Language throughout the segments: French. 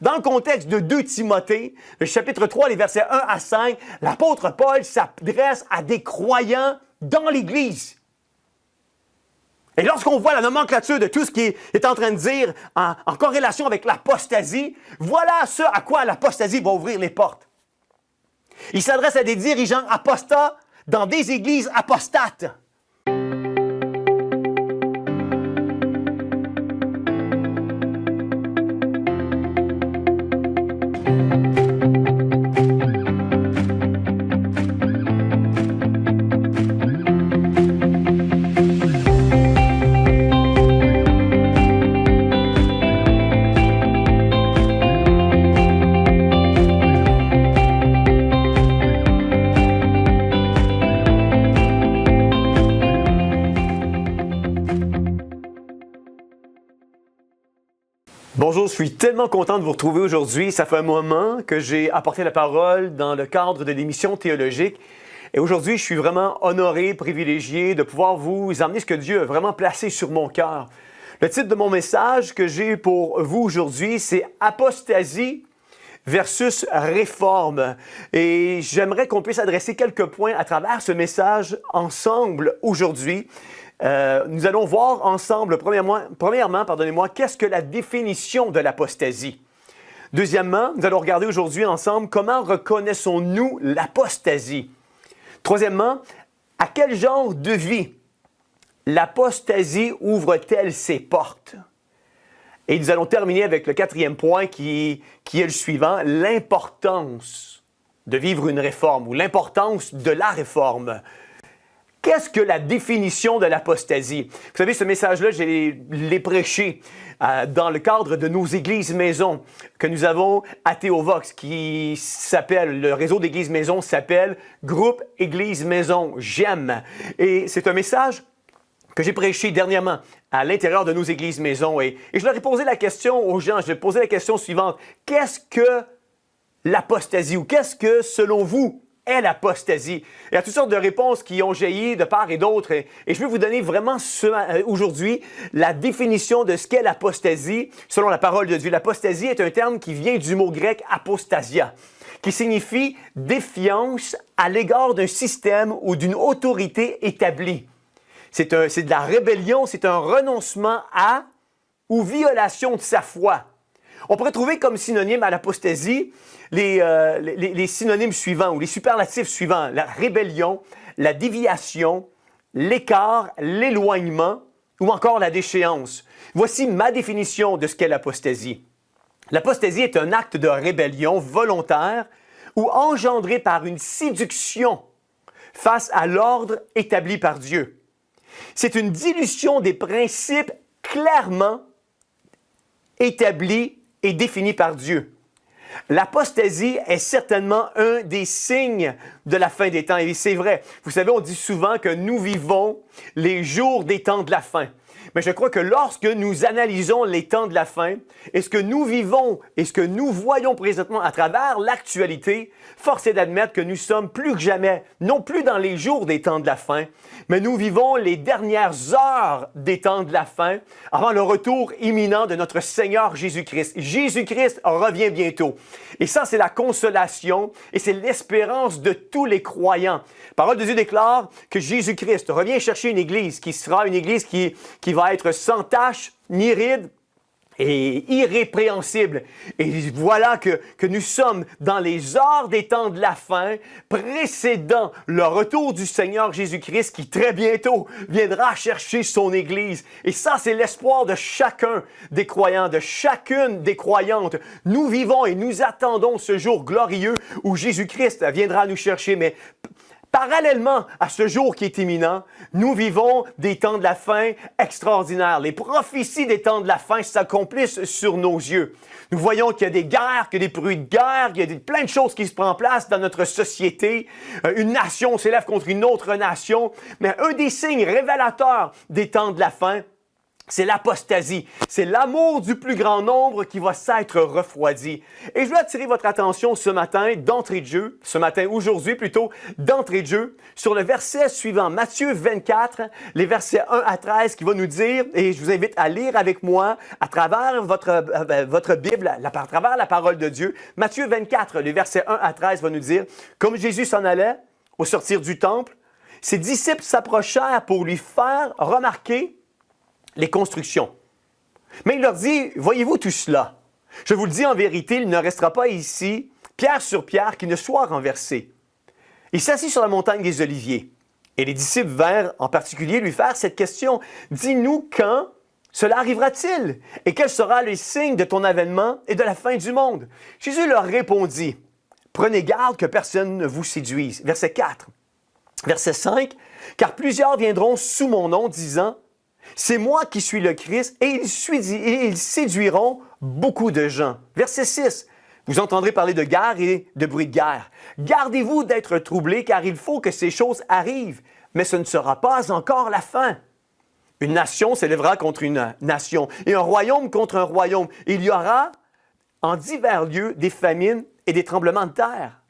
Dans le contexte de 2 Timothée, le chapitre 3, les versets 1 à 5, l'apôtre Paul s'adresse à des croyants dans l'Église. Et lorsqu'on voit la nomenclature de tout ce qu'il est en train de dire en corrélation avec l'apostasie, voilà ce à quoi l'apostasie va ouvrir les portes. Il s'adresse à des dirigeants apostats dans des églises apostates. Bonjour, je suis tellement content de vous retrouver aujourd'hui. Ça fait un moment que j'ai apporté la parole dans le cadre de l'émission théologique. Et aujourd'hui, je suis vraiment honoré, privilégié de pouvoir vous emmener ce que Dieu a vraiment placé sur mon cœur. Le titre de mon message que j'ai pour vous aujourd'hui, c'est « Apostasie versus réforme ». Et j'aimerais qu'on puisse adresser quelques points à travers ce message ensemble aujourd'hui. Nous allons voir ensemble, premièrement, qu'est-ce que la définition de l'apostasie. Deuxièmement, nous allons regarder aujourd'hui ensemble comment reconnaissons-nous l'apostasie. Troisièmement, à quel genre de vie l'apostasie ouvre-t-elle ses portes? Et nous allons terminer avec le quatrième point qui est le suivant, l'importance de vivre une réforme ou l'importance de la réforme. Qu'est-ce que la définition de l'apostasie? Vous savez, ce message-là, je l'ai prêché dans le cadre de nos églises maisons que nous avons à Théovox, qui s'appelle, le réseau d'églises maisons s'appelle Groupe Église Maison J'aime. Et c'est un message que j'ai prêché dernièrement à l'intérieur de nos églises maisons. Et je leur ai posé la question aux gens, je leur ai posé la question suivante. Qu'est-ce que l'apostasie ou qu'est-ce que, selon vous, est l'apostasie? Il y a toutes sortes de réponses qui ont jailli de part et d'autre. Et je vais vous donner vraiment aujourd'hui la définition de ce qu'est l'apostasie selon la parole de Dieu. L'apostasie est un terme qui vient du mot grec apostasia, qui signifie défiance à l'égard d'un système ou d'une autorité établie. C'est de la rébellion, c'est un renoncement à ou violation de sa foi. On pourrait trouver comme synonyme à l'apostasie les synonymes suivants ou les superlatifs suivants. La rébellion, la déviation, l'écart, l'éloignement ou encore la déchéance. Voici ma définition de ce qu'est l'apostasie. L'apostasie est un acte de rébellion volontaire ou engendré par une séduction face à l'ordre établi par Dieu. C'est une dilution des principes clairement établis et définis par Dieu. L'apostasie est certainement un des signes de la fin des temps. Et c'est vrai, vous savez, on dit souvent que nous vivons les jours des temps de la fin. Mais je crois que lorsque nous analysons les temps de la fin et ce que nous vivons et ce que nous voyons présentement à travers l'actualité, force est d'admettre que nous sommes plus que jamais, non plus dans les jours des temps de la fin, mais nous vivons les dernières heures des temps de la fin avant le retour imminent de notre Seigneur Jésus-Christ. Jésus-Christ revient bientôt. Et ça, c'est la consolation et c'est l'espérance de tous les croyants. La parole de Dieu déclare que Jésus-Christ revient chercher une église qui sera une église qui va être sans tache, ni ride et irrépréhensible. Et voilà que nous sommes dans les heures des temps de la fin, précédant le retour du Seigneur Jésus-Christ qui très bientôt viendra chercher son Église. Et ça, c'est l'espoir de chacun des croyants, de chacune des croyantes. Nous vivons et nous attendons ce jour glorieux où Jésus-Christ viendra nous chercher. Mais parallèlement à ce jour qui est imminent, nous vivons des temps de la fin extraordinaires. Les prophéties des temps de la fin s'accomplissent sur nos yeux. Nous voyons qu'il y a des guerres, qu'il y a des bruits de guerre, qu'il y a plein de choses qui se prennent place dans notre société. Une nation s'élève contre une autre nation. Mais un des signes révélateurs des temps de la fin, C'est l'apostasie. C'est l'amour du plus grand nombre qui va s'être refroidi. Et je veux attirer votre attention ce matin, d'entrée de jeu, aujourd'hui plutôt, d'entrée de jeu, sur le verset suivant, Matthieu 24, les versets 1 à 13, qui va nous dire, et je vous invite à lire avec moi, à travers votre Bible, à travers la parole de Dieu, Matthieu 24, les versets 1 à 13 va nous dire, comme Jésus s'en allait au sortir du temple, ses disciples s'approchèrent pour lui faire remarquer les constructions. Mais il leur dit, voyez-vous tout cela? Je vous le dis en vérité, il ne restera pas ici, pierre sur pierre, qui ne soit renversé. Il s'assit sur la montagne des Oliviers. Et les disciples vinrent en particulier lui faire cette question. Dis-nous quand cela arrivera-t-il? Et quel sera le signe de ton avènement et de la fin du monde? Jésus leur répondit, prenez garde que personne ne vous séduise. Verset 4. Verset 5. Car plusieurs viendront sous mon nom disant, c'est moi qui suis le Christ, et ils séduiront beaucoup de gens. Verset 6. Vous entendrez parler de guerre et de bruit de guerre. Gardez-vous d'être troublés, car il faut que ces choses arrivent, mais ce ne sera pas encore la fin. Une nation s'élèvera contre une nation, et un royaume contre un royaume. Il y aura en divers lieux des famines et des tremblements de terre.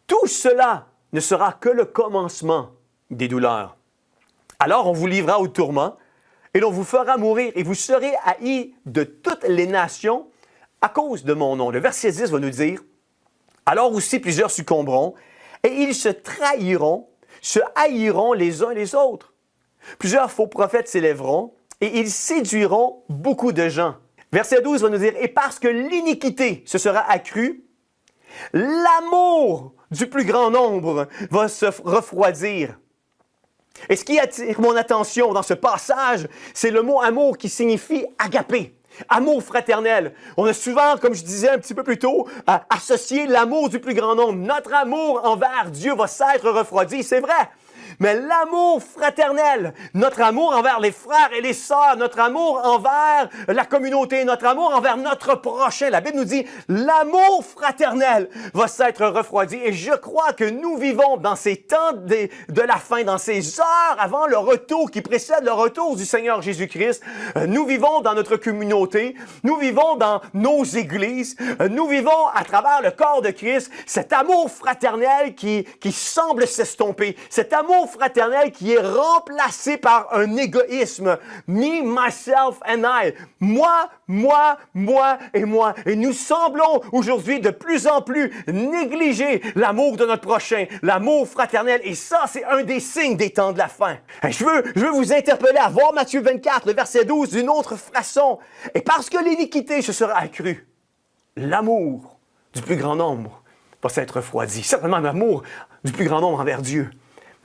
Tout cela ne sera que le commencement des douleurs. Alors on vous livrera au tourment, et l'on vous fera mourir, et vous serez haïs de toutes les nations à cause de mon nom. Le verset 10 va nous dire, alors aussi plusieurs succomberont, et ils se trahiront, se haïront les uns les autres. Plusieurs faux prophètes s'élèveront, et ils séduiront beaucoup de gens. Verset 12 va nous dire, et parce que l'iniquité se sera accrue, l'amour du plus grand nombre va se refroidir. Et ce qui attire mon attention dans ce passage, c'est le mot amour qui signifie agapé, amour fraternel. On a souvent, comme je disais un petit peu plus tôt, associé l'amour du plus grand nombre. Notre amour envers Dieu va s'être refroidi, c'est vrai. Mais l'amour fraternel, notre amour envers les frères et les sœurs, notre amour envers la communauté, notre amour envers notre prochain, la Bible nous dit, l'amour fraternel va s'être refroidi. Et je crois que nous vivons dans ces temps de la fin, dans ces heures avant le retour qui précède le retour du Seigneur Jésus-Christ. Nous vivons dans notre communauté, nous vivons dans nos églises, nous vivons à travers le corps de Christ, cet amour fraternel qui semble s'estomper, cet amour fraternel qui est remplacé par un égoïsme. Me, myself and I. Moi, moi, moi et moi. Et nous semblons aujourd'hui de plus en plus négliger l'amour de notre prochain, l'amour fraternel. Et ça, c'est un des signes des temps de la fin. Et je veux vous interpeller à voir Matthieu 24, le verset 12, d'une autre façon. Et parce que l'iniquité se sera accrue, l'amour du plus grand nombre va s'être refroidi. Certainement l'amour du plus grand nombre envers Dieu.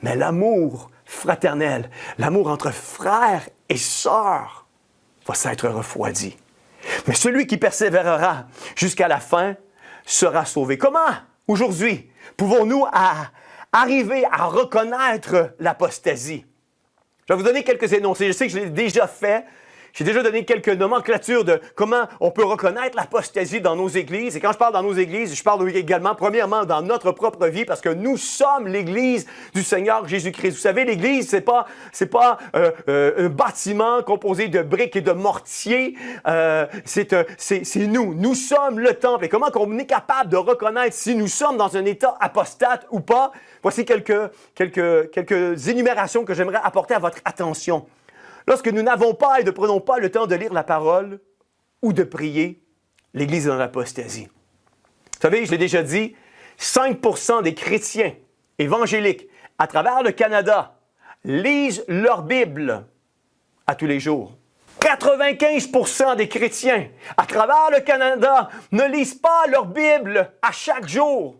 Mais l'amour fraternel, l'amour entre frères et sœurs va s'être refroidi. Mais celui qui persévérera jusqu'à la fin sera sauvé. Comment, aujourd'hui, pouvons-nous arriver à reconnaître l'apostasie? Je vais vous donner quelques énoncés. Je sais que je l'ai déjà fait. J'ai déjà donné quelques nomenclatures de comment on peut reconnaître l'apostasie dans nos églises. Et quand je parle dans nos églises, je parle également, premièrement, dans notre propre vie, parce que nous sommes l'Église du Seigneur Jésus-Christ. Vous savez, l'Église, c'est pas un bâtiment composé de briques et de mortier. C'est nous. Nous sommes le temple. Et comment on est capable de reconnaître si nous sommes dans un état apostate ou pas? Voici quelques énumérations que j'aimerais apporter à votre attention. Lorsque nous n'avons pas et ne prenons pas le temps de lire la parole ou de prier, l'Église est dans l'apostasie. Vous savez, je l'ai déjà dit, 5% des chrétiens évangéliques à travers le Canada lisent leur Bible à tous les jours. 95% des chrétiens à travers le Canada ne lisent pas leur Bible à chaque jour.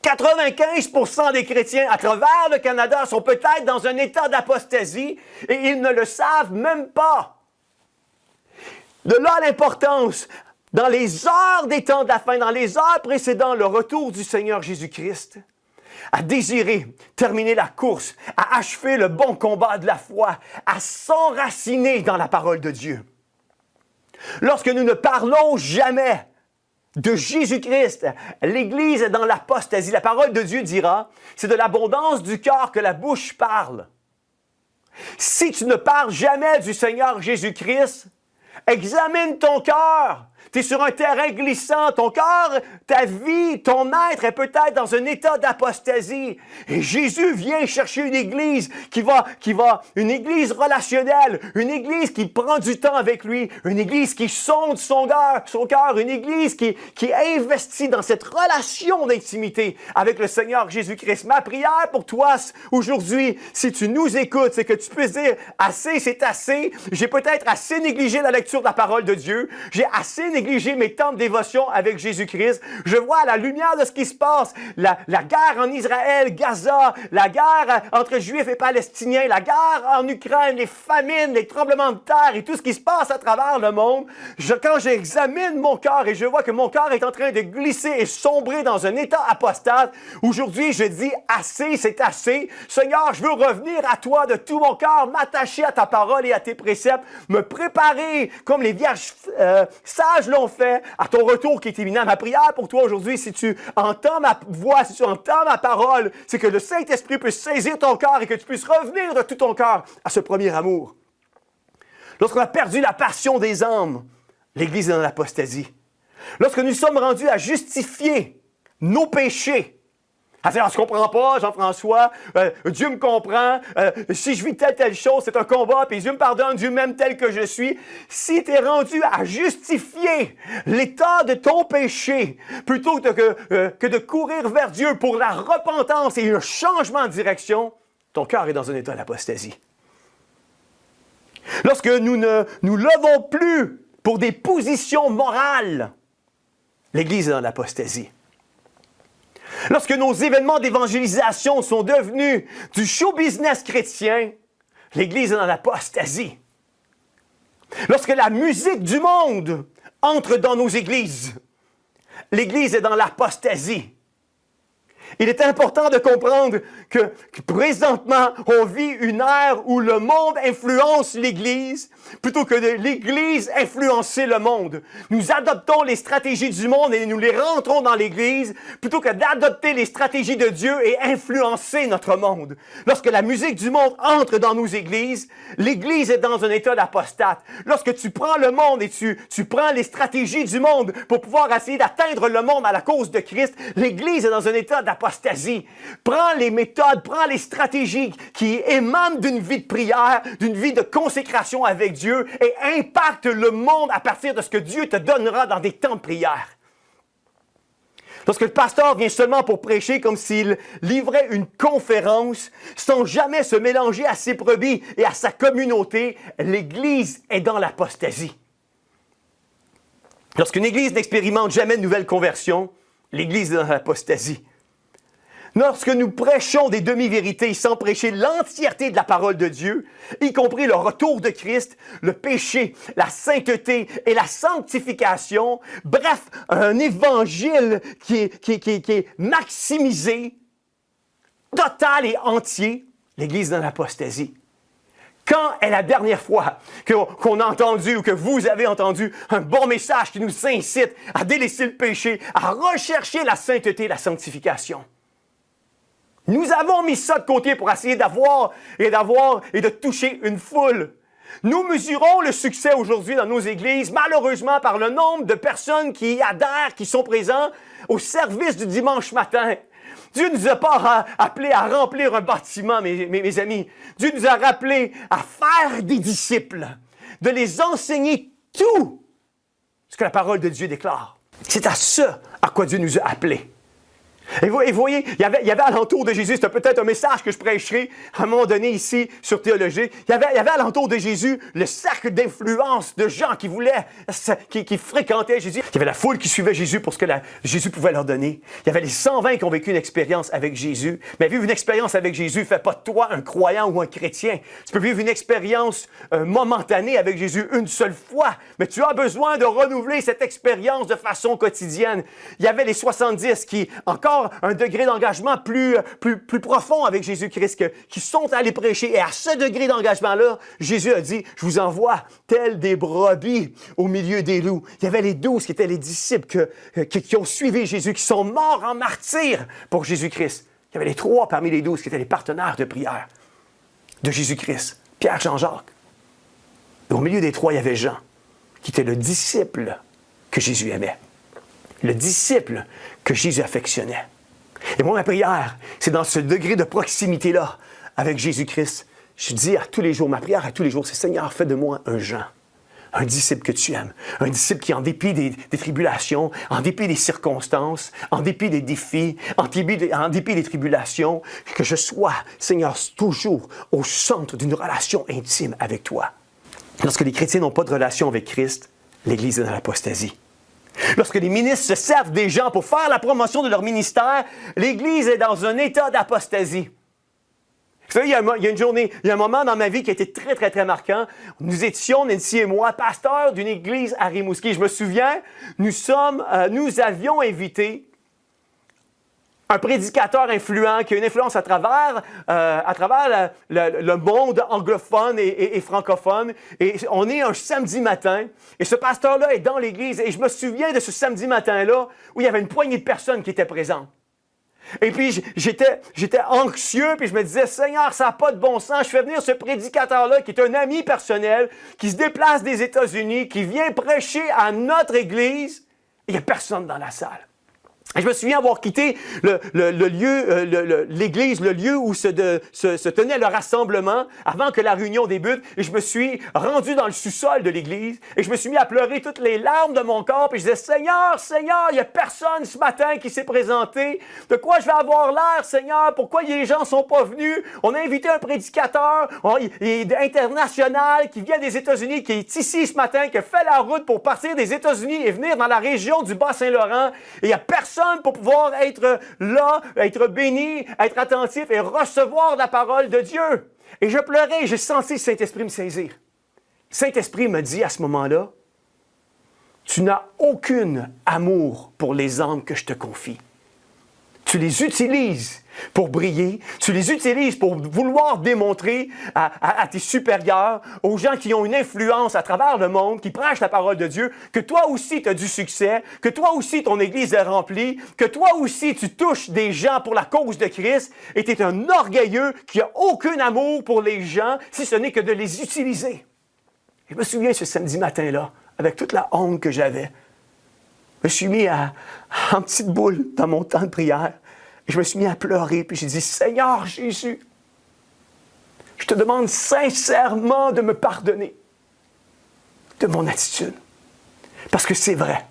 95% des chrétiens à travers le Canada sont peut-être dans un état d'apostasie et ils ne le savent même pas. De là l'importance, dans les heures des temps de la fin, dans les heures précédant le retour du Seigneur Jésus-Christ, à désirer terminer la course, à achever le bon combat de la foi, à s'enraciner dans la parole de Dieu. Lorsque nous ne parlons jamais de Jésus-Christ, l'Église est dans l'apostasie. La parole de Dieu dira, c'est de l'abondance du cœur que la bouche parle. Si tu ne parles jamais du Seigneur Jésus-Christ, examine ton cœur. Tu es sur un terrain glissant. Ton cœur, ta vie, ton être est peut-être dans un état d'apostasie. Et Jésus vient chercher une église une église relationnelle, une église qui prend du temps avec lui, une église qui sonde son cœur, une église qui est investie dans cette relation d'intimité avec le Seigneur Jésus-Christ. Ma prière pour toi aujourd'hui, si tu nous écoutes, c'est que tu puisses dire, assez, c'est assez. J'ai peut-être assez négligé la lecture de la parole de Dieu. J'ai assez négligé mes temps de dévotion avec Jésus-Christ. Je vois à la lumière de ce qui se passe, la guerre en Israël, Gaza, la guerre entre Juifs et Palestiniens, la guerre en Ukraine, les famines, les tremblements de terre et tout ce qui se passe à travers le monde. Quand j'examine mon cœur et je vois que mon cœur est en train de glisser et sombrer dans un état apostate, aujourd'hui je dis assez, c'est assez. Seigneur, je veux revenir à toi de tout mon cœur, m'attacher à ta parole et à tes préceptes, me préparer comme les vierges sages l'ont fait à ton retour qui est imminent. Ma prière pour toi aujourd'hui, si tu entends ma voix, si tu entends ma parole, c'est que le Saint-Esprit puisse saisir ton cœur et que tu puisses revenir de tout ton cœur à ce premier amour. Lorsqu'on a perdu la passion des âmes, l'Église est dans l'apostasie. Lorsque nous sommes rendus à justifier nos péchés, à dire, je ne comprends pas, Jean-François, Dieu me comprend, si je vis telle chose, c'est un combat, puis Dieu me pardonne, Dieu m'aime tel que je suis. Si tu es rendu à justifier l'état de ton péché, plutôt que de courir vers Dieu pour la repentance et un changement de direction, ton cœur est dans un état d'apostasie. Lorsque nous ne nous levons plus pour des positions morales, l'Église est dans l'apostasie. Lorsque nos événements d'évangélisation sont devenus du show business chrétien, l'Église est dans l'apostasie. Lorsque la musique du monde entre dans nos églises, l'Église est dans l'apostasie. Il est important de comprendre que présentement, on vit une ère où le monde influence l'Église plutôt que de l'Église influencer le monde. Nous adoptons les stratégies du monde et nous les rentrons dans l'Église plutôt que d'adopter les stratégies de Dieu et influencer notre monde. Lorsque la musique du monde entre dans nos églises, l'Église est dans un état d'apostate. Lorsque tu prends le monde et tu prends les stratégies du monde pour pouvoir essayer d'atteindre le monde à la cause de Christ, l'Église est dans un état d'apostasie. Prends les méthodes, prends les stratégies qui émanent d'une vie de prière, d'une vie de consécration avec Dieu et impacte le monde à partir de ce que Dieu te donnera dans des temps de prière. Lorsque le pasteur vient seulement pour prêcher comme s'il livrait une conférence, sans jamais se mélanger à ses brebis et à sa communauté, l'Église est dans l'apostasie. Lorsqu'une Église n'expérimente jamais de nouvelle conversion, l'Église est dans l'apostasie. Lorsque nous prêchons des demi-vérités sans prêcher l'entièreté de la parole de Dieu, y compris le retour de Christ, le péché, la sainteté et la sanctification, bref, un évangile qui est maximisé, total et entier, l'Église est dans l'apostasie. Quand est la dernière fois qu'on a entendu ou que vous avez entendu un bon message qui nous incite à délaisser le péché, à rechercher la sainteté et la sanctification? Nous avons mis ça de côté pour essayer d'avoir et de toucher une foule. Nous mesurons le succès aujourd'hui dans nos églises, malheureusement, par le nombre de personnes qui y adhèrent, qui sont présents au service du dimanche matin. Dieu ne nous a pas appelés à remplir un bâtiment, mes amis. Dieu nous a rappelés à faire des disciples, de les enseigner tout ce que la parole de Dieu déclare. C'est à ça à quoi Dieu nous a appelés. Et vous voyez, il y avait alentour de Jésus, c'était peut-être un message que je prêcherai à un moment donné ici sur Théologie. Il y avait alentour de Jésus le cercle d'influence de gens qui voulaient, qui fréquentaient Jésus. Il y avait la foule qui suivait Jésus pour ce que Jésus pouvait leur donner. Il y avait les 120 qui ont vécu une expérience avec Jésus. Mais vivre une expérience avec Jésus ne fait pas de toi un croyant ou un chrétien. Tu peux vivre une expérience momentanée avec Jésus une seule fois, mais tu as besoin de renouveler cette expérience de façon quotidienne. Il y avait les 70 qui, encore un degré d'engagement plus profond avec Jésus-Christ, qui sont allés prêcher. Et à ce degré d'engagement-là, Jésus a dit, je vous envoie tels des brebis au milieu des loups. Il y avait les 12 qui étaient les disciples qui ont suivi Jésus, qui sont morts en martyrs pour Jésus-Christ. Il y avait les 3 parmi les 12 qui étaient les partenaires de prière de Jésus-Christ Pierre, Jean, Jacques. Et au milieu des trois, il y avait Jean, qui était le disciple que Jésus aimait. Le disciple que Jésus affectionnait. Et moi, ma prière, c'est dans ce degré de proximité-là avec Jésus-Christ. Je dis à tous les jours, ma prière à tous les jours, c'est Seigneur, fais de moi un Jean. Un disciple que tu aimes. Un disciple qui, en dépit des tribulations, en dépit des circonstances, en dépit des défis, en dépit des tribulations, que je sois, Seigneur, toujours au centre d'une relation intime avec toi. Lorsque les chrétiens n'ont pas de relation avec Christ, l'Église est dans l'apostasie. Lorsque les ministres se servent des gens pour faire la promotion de leur ministère, l'Église est dans un état d'apostasie. Vous savez, il y a une journée, il y a un moment dans ma vie qui a été très, très, très marquant. Nous étions, Nancy et moi, pasteurs d'une église à Rimouski. Je me souviens, nous avions invité un prédicateur influent qui a une influence à travers le monde anglophone et francophone. Et on est un samedi matin, et ce pasteur-là est dans l'église. Et je me souviens de ce samedi matin-là où il y avait une poignée de personnes qui étaient présentes. Et puis, j'étais anxieux, puis je me disais, Seigneur, ça n'a pas de bon sens. Je fais venir ce prédicateur-là, qui est un ami personnel, qui se déplace des États-Unis, qui vient prêcher à notre église, et il n'y a personne dans la salle. Et je me souviens avoir quitté l'église, le lieu où se tenait le rassemblement avant que la réunion débute. Et je me suis rendu dans le sous-sol de l'église et je me suis mis à pleurer toutes les larmes de mon corps. Puis je disais, Seigneur, Seigneur, il n'y a personne ce matin qui s'est présenté. De quoi je vais avoir l'air, Seigneur? Pourquoi les gens ne sont pas venus? On a invité un prédicateur international qui vient des États-Unis, qui est ici ce matin, qui a fait la route pour partir des États-Unis et venir dans la région du Bas-Saint-Laurent. Et il n'y a personne pour pouvoir être là, être béni, être attentif et recevoir la parole de Dieu. Et je pleurais, j'ai senti le Saint-Esprit me saisir. Le Saint-Esprit me dit à ce moment-là, tu n'as aucun amour pour les âmes que je te confie. Tu les utilises pour briller, tu les utilises pour vouloir démontrer à tes supérieurs, aux gens qui ont une influence à travers le monde, qui prêchent la parole de Dieu, que toi aussi tu as du succès, que toi aussi ton Église est remplie, que toi aussi tu touches des gens pour la cause de Christ, et tu es un orgueilleux qui n'a aucun amour pour les gens, si ce n'est que de les utiliser. Je me souviens ce samedi matin-là, avec toute la honte que j'avais, je me suis mis en petite boule dans mon temps de prière. Et je me suis mis à pleurer, puis j'ai dit, Seigneur Jésus, je te demande sincèrement de me pardonner de mon attitude. Parce que c'est vrai,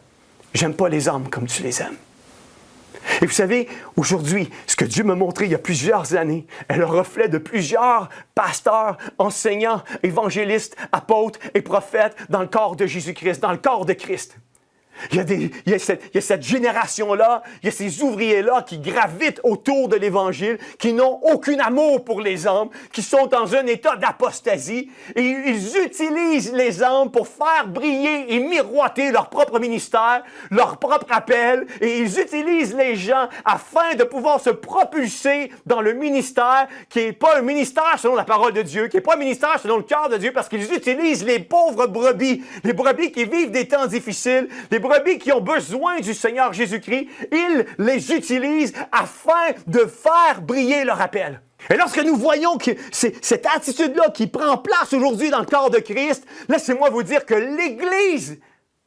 j'aime pas les âmes comme tu les aimes. Et vous savez, aujourd'hui, ce que Dieu m'a montré il y a plusieurs années est le reflet de plusieurs pasteurs, enseignants, évangélistes, apôtres et prophètes dans le corps de Jésus-Christ, dans le corps de Christ. Il y a cette génération-là, il y a ces ouvriers-là qui gravitent autour de l'Évangile, qui n'ont aucun amour pour les âmes, qui sont dans un état d'apostasie, et ils utilisent les âmes pour faire briller et miroiter leur propre ministère, leur propre appel, et ils utilisent les gens afin de pouvoir se propulser dans le ministère qui n'est pas un ministère selon la parole de Dieu, qui n'est pas un ministère selon le cœur de Dieu, parce qu'ils utilisent les pauvres brebis, les brebis qui vivent des temps difficiles, les brebis qui ont besoin du Seigneur Jésus-Christ, ils les utilisent afin de faire briller leur appel. Et lorsque nous voyons que c'est cette attitude-là qui prend place aujourd'hui dans le corps de Christ, laissez-moi vous dire que l'Église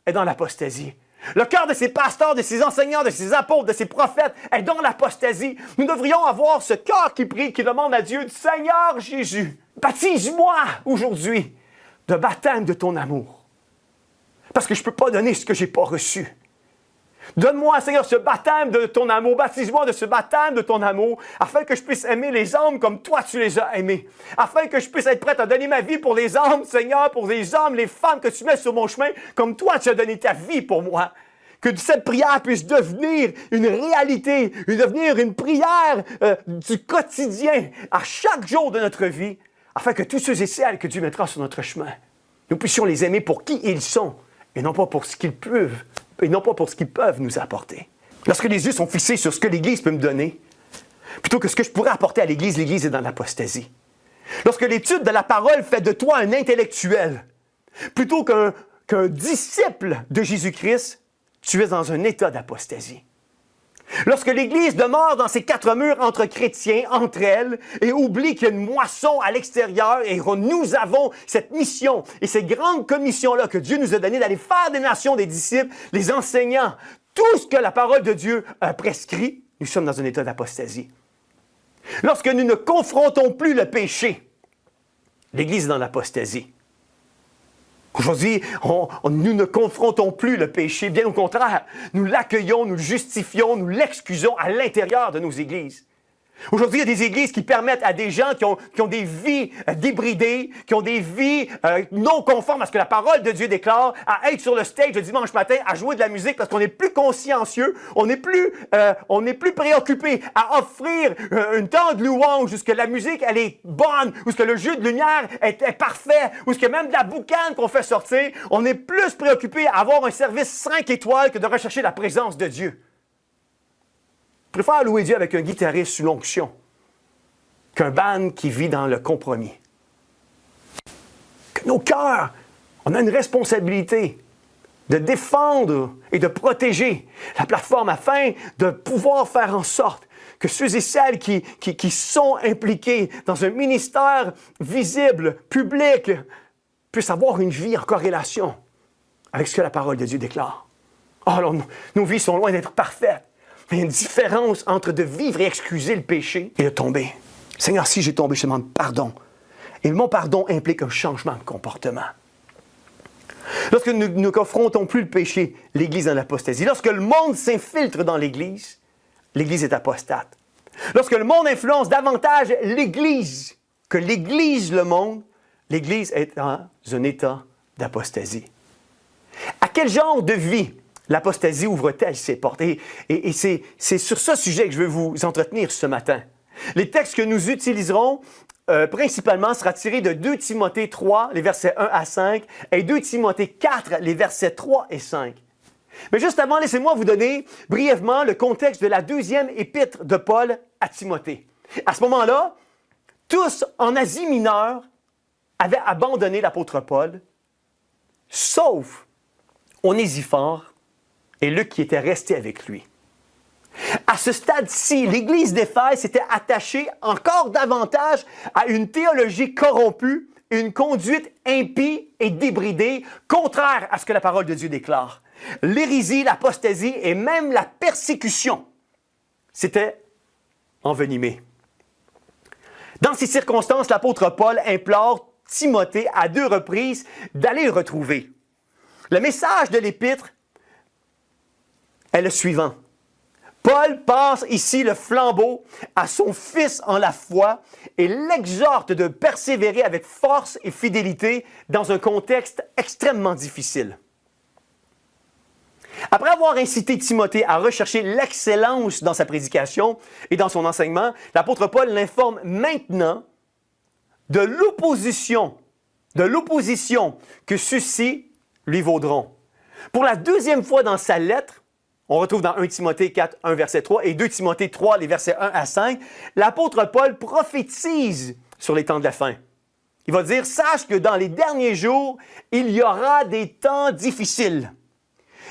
est dans l'apostasie. Le cœur de ces pasteurs, de ces enseignants, de ces apôtres, de ces prophètes est dans l'apostasie. Nous devrions avoir ce cœur qui prie, qui demande à Dieu, Seigneur Jésus, baptise-moi aujourd'hui de baptême de ton amour. Parce que je ne peux pas donner ce que je n'ai pas reçu. Donne-moi, Seigneur, ce baptême de ton amour. Baptise-moi de ce baptême de ton amour, afin que je puisse aimer les âmes comme toi tu les as aimés. Afin que je puisse être prêt à donner ma vie pour les âmes, Seigneur, pour les hommes, les femmes que tu mets sur mon chemin, comme toi tu as donné ta vie pour moi. Que cette prière puisse devenir une réalité, devenir une prière du quotidien, à chaque jour de notre vie, afin que tous ceux et celles que Dieu mettra sur notre chemin, nous puissions les aimer pour qui ils sont, et non pas pour ce qu'ils peuvent nous apporter. Lorsque les yeux sont fixés sur ce que l'Église peut me donner, plutôt que ce que je pourrais apporter à l'Église est dans l'apostasie. Lorsque l'étude de la parole fait de toi un intellectuel, plutôt qu'un disciple de Jésus-Christ, tu es dans un état d'apostasie. Lorsque l'Église demeure dans ses quatre murs entre chrétiens, entre elles, et oublie qu'il y a une moisson à l'extérieur et que nous avons cette mission et cette grande commission-là que Dieu nous a donnée d'aller faire des nations des disciples, les enseignants, tout ce que la parole de Dieu a prescrit, nous sommes dans un état d'apostasie. Lorsque nous ne confrontons plus le péché, l'Église est dans l'apostasie. Aujourd'hui, nous ne confrontons plus le péché, bien au contraire, nous l'accueillons, nous le justifions, nous l'excusons à l'intérieur de nos églises. Aujourd'hui, il y a des églises qui permettent à des gens qui ont des vies débridées, qui ont des vies non conformes à ce que la parole de Dieu déclare, à être sur le stage le dimanche matin, à jouer de la musique parce qu'on est plus consciencieux, on n'est plus préoccupé à offrir un temps de louange où ce que la musique, elle est bonne, où ce que le jeu de lumière est parfait, où ce que même de la boucane qu'on fait sortir, on est plus préoccupé à avoir un service 5 étoiles que de rechercher la présence de Dieu. Je préfère louer Dieu avec un guitariste sous l'onction qu'un band qui vit dans le compromis. Que nos cœurs, on a une responsabilité de défendre et de protéger la plateforme afin de pouvoir faire en sorte que ceux et celles qui sont impliqués dans un ministère visible, public, puissent avoir une vie en corrélation avec ce que la parole de Dieu déclare. Oh, alors, nos vies sont loin d'être parfaites. Mais il y a une différence entre de vivre et excuser le péché et de tomber. Seigneur, si j'ai tombé, je te demande pardon. Et mon pardon implique un changement de comportement. Lorsque nous ne confrontons plus le péché, l'Église est en apostasie. Lorsque le monde s'infiltre dans l'Église, l'Église est apostate. Lorsque le monde influence davantage l'Église que l'Église le monde, l'Église est dans un état d'apostasie. À quel genre de vie l'apostasie ouvre-t-elle ses portes? Et c'est sur ce sujet que je veux vous entretenir ce matin. Les textes que nous utiliserons principalement sera tiré de 2 Timothée 3, les versets 1 à 5, et 2 Timothée 4, les versets 3 et 5. Mais juste avant, laissez-moi vous donner brièvement le contexte de la 2e épître de Paul à Timothée. À ce moment-là, tous en Asie mineure avaient abandonné l'apôtre Paul, sauf Onésphore et Luc qui était resté avec lui. À ce stade-ci, l'Église d'Éphèse s'était attachée encore davantage à une théologie corrompue et une conduite impie et débridée, contraire à ce que la parole de Dieu déclare. L'hérésie, l'apostasie et même la persécution s'étaient envenimées. Dans ces circonstances, l'apôtre Paul implore Timothée à 2 reprises d'aller le retrouver. Le message de l'épître est le suivant. Paul passe ici le flambeau à son fils en la foi et l'exhorte de persévérer avec force et fidélité dans un contexte extrêmement difficile. Après avoir incité Timothée à rechercher l'excellence dans sa prédication et dans son enseignement, l'apôtre Paul l'informe maintenant de l'opposition que ceux-ci lui vaudront. Pour la 2e fois dans sa lettre, on retrouve dans 1 Timothée 4, 1 verset 3 et 2 Timothée 3, les versets 1 à 5, l'apôtre Paul prophétise sur les temps de la fin. Il va dire, sache que dans les derniers jours, il y aura des temps difficiles.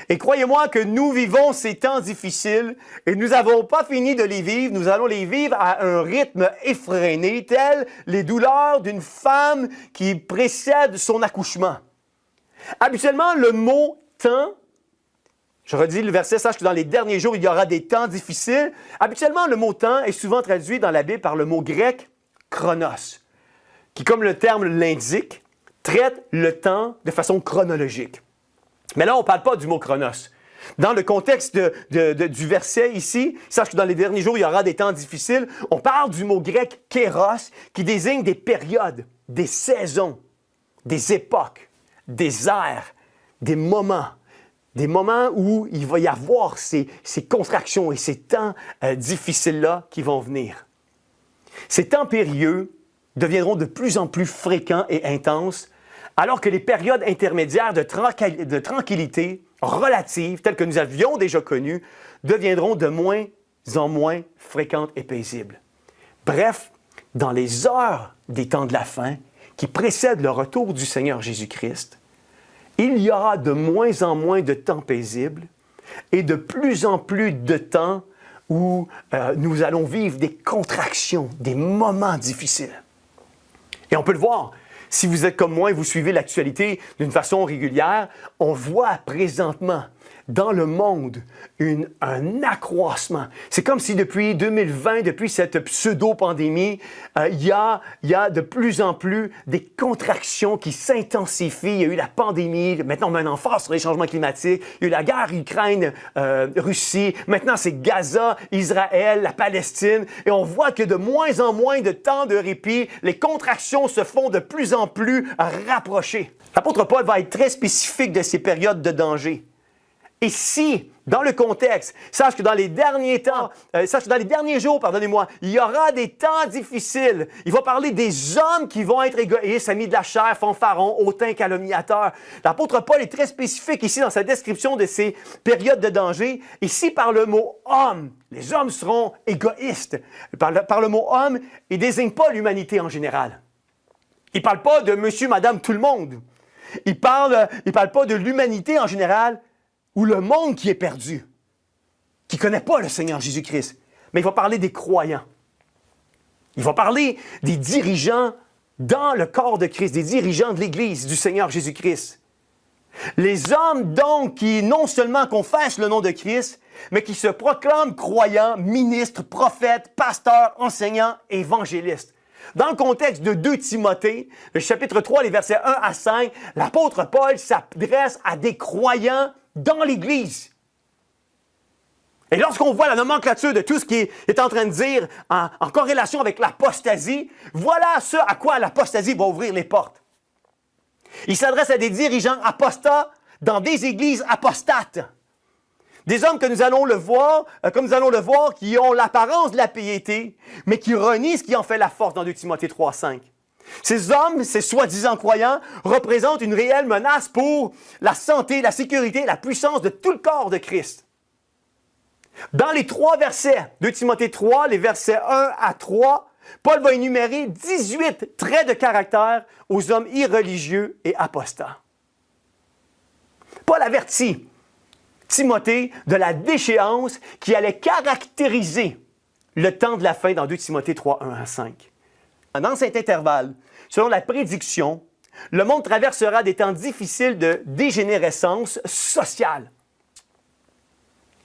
Et croyez-moi que nous vivons ces temps difficiles et nous n'avons pas fini de les vivre, nous allons les vivre à un rythme effréné, tel les douleurs d'une femme qui précède son accouchement. Habituellement, le mot « temps », je redis le verset, sache que dans les derniers jours, il y aura des temps difficiles. Habituellement, le mot « temps » est souvent traduit dans la Bible par le mot grec « chronos », qui, comme le terme l'indique, traite le temps de façon chronologique. Mais là, on ne parle pas du mot « chronos ». Dans le contexte du verset ici, sache que dans les derniers jours, il y aura des temps difficiles, on parle du mot grec « kéros » qui désigne des périodes, des saisons, des époques, des ères, des moments où il va y avoir ces contractions et ces temps difficiles-là qui vont venir. Ces temps périlleux deviendront de plus en plus fréquents et intenses, alors que les périodes intermédiaires de tranquillité relative, telles que nous avions déjà connues, deviendront de moins en moins fréquentes et paisibles. Bref, dans les heures des temps de la fin, qui précèdent le retour du Seigneur Jésus-Christ, il y aura de moins en moins de temps paisibles et de plus en plus de temps où nous allons vivre des contractions, des moments difficiles. Et on peut le voir. Si vous êtes comme moi et vous suivez l'actualité d'une façon régulière, on voit présentement dans le monde un accroissement. C'est comme si depuis 2020, depuis cette pseudo-pandémie, il y a de plus en plus des contractions qui s'intensifient. Il y a eu la pandémie, maintenant on met un emphase sur les changements climatiques. Il y a eu la guerre Ukraine-Russie. Maintenant c'est Gaza, Israël, la Palestine. Et on voit que de moins en moins de temps de répit, les contractions se font de plus en plus rapprochées. L'apôtre Paul va être très spécifique de ces périodes de danger. Et si, dans le contexte, sache que dans les derniers jours, il y aura des temps difficiles. Il va parler des hommes qui vont être égoïstes, amis de la chair, fanfarons, hautains, calomniateurs. L'apôtre Paul est très spécifique ici dans sa description de ces périodes de danger. Ici, par le mot « homme », les hommes seront égoïstes. Par le mot « homme », il ne désigne pas l'humanité en général. Il ne parle pas de monsieur, madame, tout le monde. Il ne parle pas de l'humanité en général, ou le monde qui est perdu, qui ne connaît pas le Seigneur Jésus-Christ. Mais il va parler des croyants. Il va parler des dirigeants dans le corps de Christ, des dirigeants de l'Église du Seigneur Jésus-Christ. Les hommes, donc, qui non seulement confessent le nom de Christ, mais qui se proclament croyants, ministres, prophètes, pasteurs, enseignants, évangélistes. Dans le contexte de 2 Timothée, le chapitre 3, les versets 1 à 5, l'apôtre Paul s'adresse à des croyants dans l'Église. Et lorsqu'on voit la nomenclature de tout ce qui est en train de dire en corrélation avec l'apostasie, voilà ce à quoi l'apostasie va ouvrir les portes. Il s'adresse à des dirigeants apostats dans des églises apostates. Des hommes que nous allons le voir, qui ont l'apparence de la piété, mais qui renient ce qui en fait la force dans 2 Timothée 3, 5. Ces hommes, ces soi-disant croyants, représentent une réelle menace pour la santé, la sécurité, la puissance de tout le corps de Christ. Dans les 3 versets, 2 Timothée 3, les versets 1 à 3, Paul va énumérer 18 traits de caractère aux hommes irreligieux et apostats. Paul avertit Timothée de la déchéance qui allait caractériser le temps de la fin dans 2 Timothée 3, 1 à 5. Dans cet intervalle, selon la prédiction, le monde traversera des temps difficiles de dégénérescence sociale.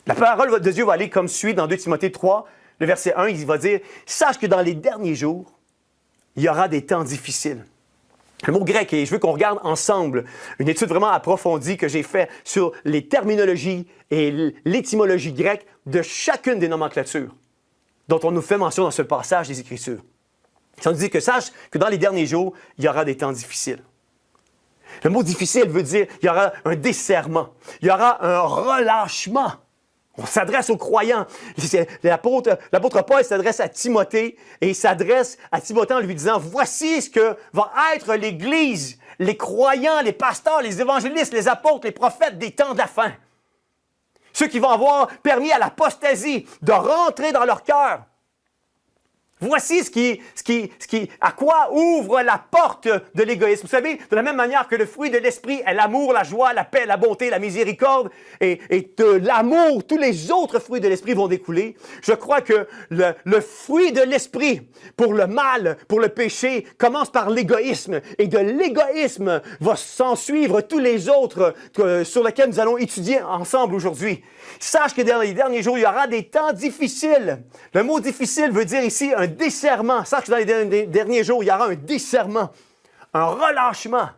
La parole de Dieu va aller comme suit dans 2 Timothée 3, le verset 1, il va dire « Sache que dans les derniers jours, il y aura des temps difficiles. » Le mot grec, et je veux qu'on regarde ensemble une étude vraiment approfondie que j'ai faite sur les terminologies et l'étymologie grecque de chacune des nomenclatures dont on nous fait mention dans ce passage des Écritures. Ça nous dit que sache que dans les derniers jours, il y aura des temps difficiles. Le mot difficile veut dire qu'il y aura un desserrement, il y aura un relâchement. On s'adresse aux croyants. L'apôtre Paul s'adresse à Timothée et il s'adresse à Timothée en lui disant « Voici ce que va être l'Église, les croyants, les pasteurs, les évangélistes, les apôtres, les prophètes des temps de la fin. Ceux qui vont avoir permis à l'apostasie de rentrer dans leur cœur. Voici à quoi ouvre la porte de l'égoïsme. Vous savez, de la même manière que le fruit de l'esprit est l'amour, la joie, la paix, la bonté, la miséricorde, et de l'amour, tous les autres fruits de l'esprit vont découler. Je crois que le fruit de l'esprit pour le mal, pour le péché, commence par l'égoïsme. Et de l'égoïsme va s'en suivre tous les autres sur lesquels nous allons étudier ensemble aujourd'hui. Sache que dans les derniers jours, il y aura des temps difficiles. Le mot difficile veut dire ici un desserrement. Sache que dans les derniers jours, il y aura un desserment, un relâchement.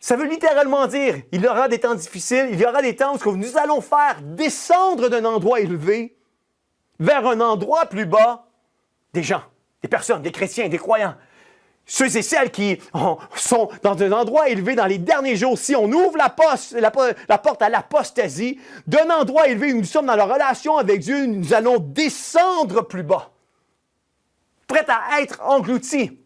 Ça veut littéralement dire, il y aura des temps difficiles, il y aura des temps où nous allons faire descendre d'un endroit élevé vers un endroit plus bas des gens, des personnes, des chrétiens, des croyants. Ceux et celles qui sont dans un endroit élevé dans les derniers jours, si on ouvre la porte à l'apostasie, d'un endroit élevé où nous sommes dans la relation avec Dieu, nous allons descendre plus bas, prêts à être engloutis.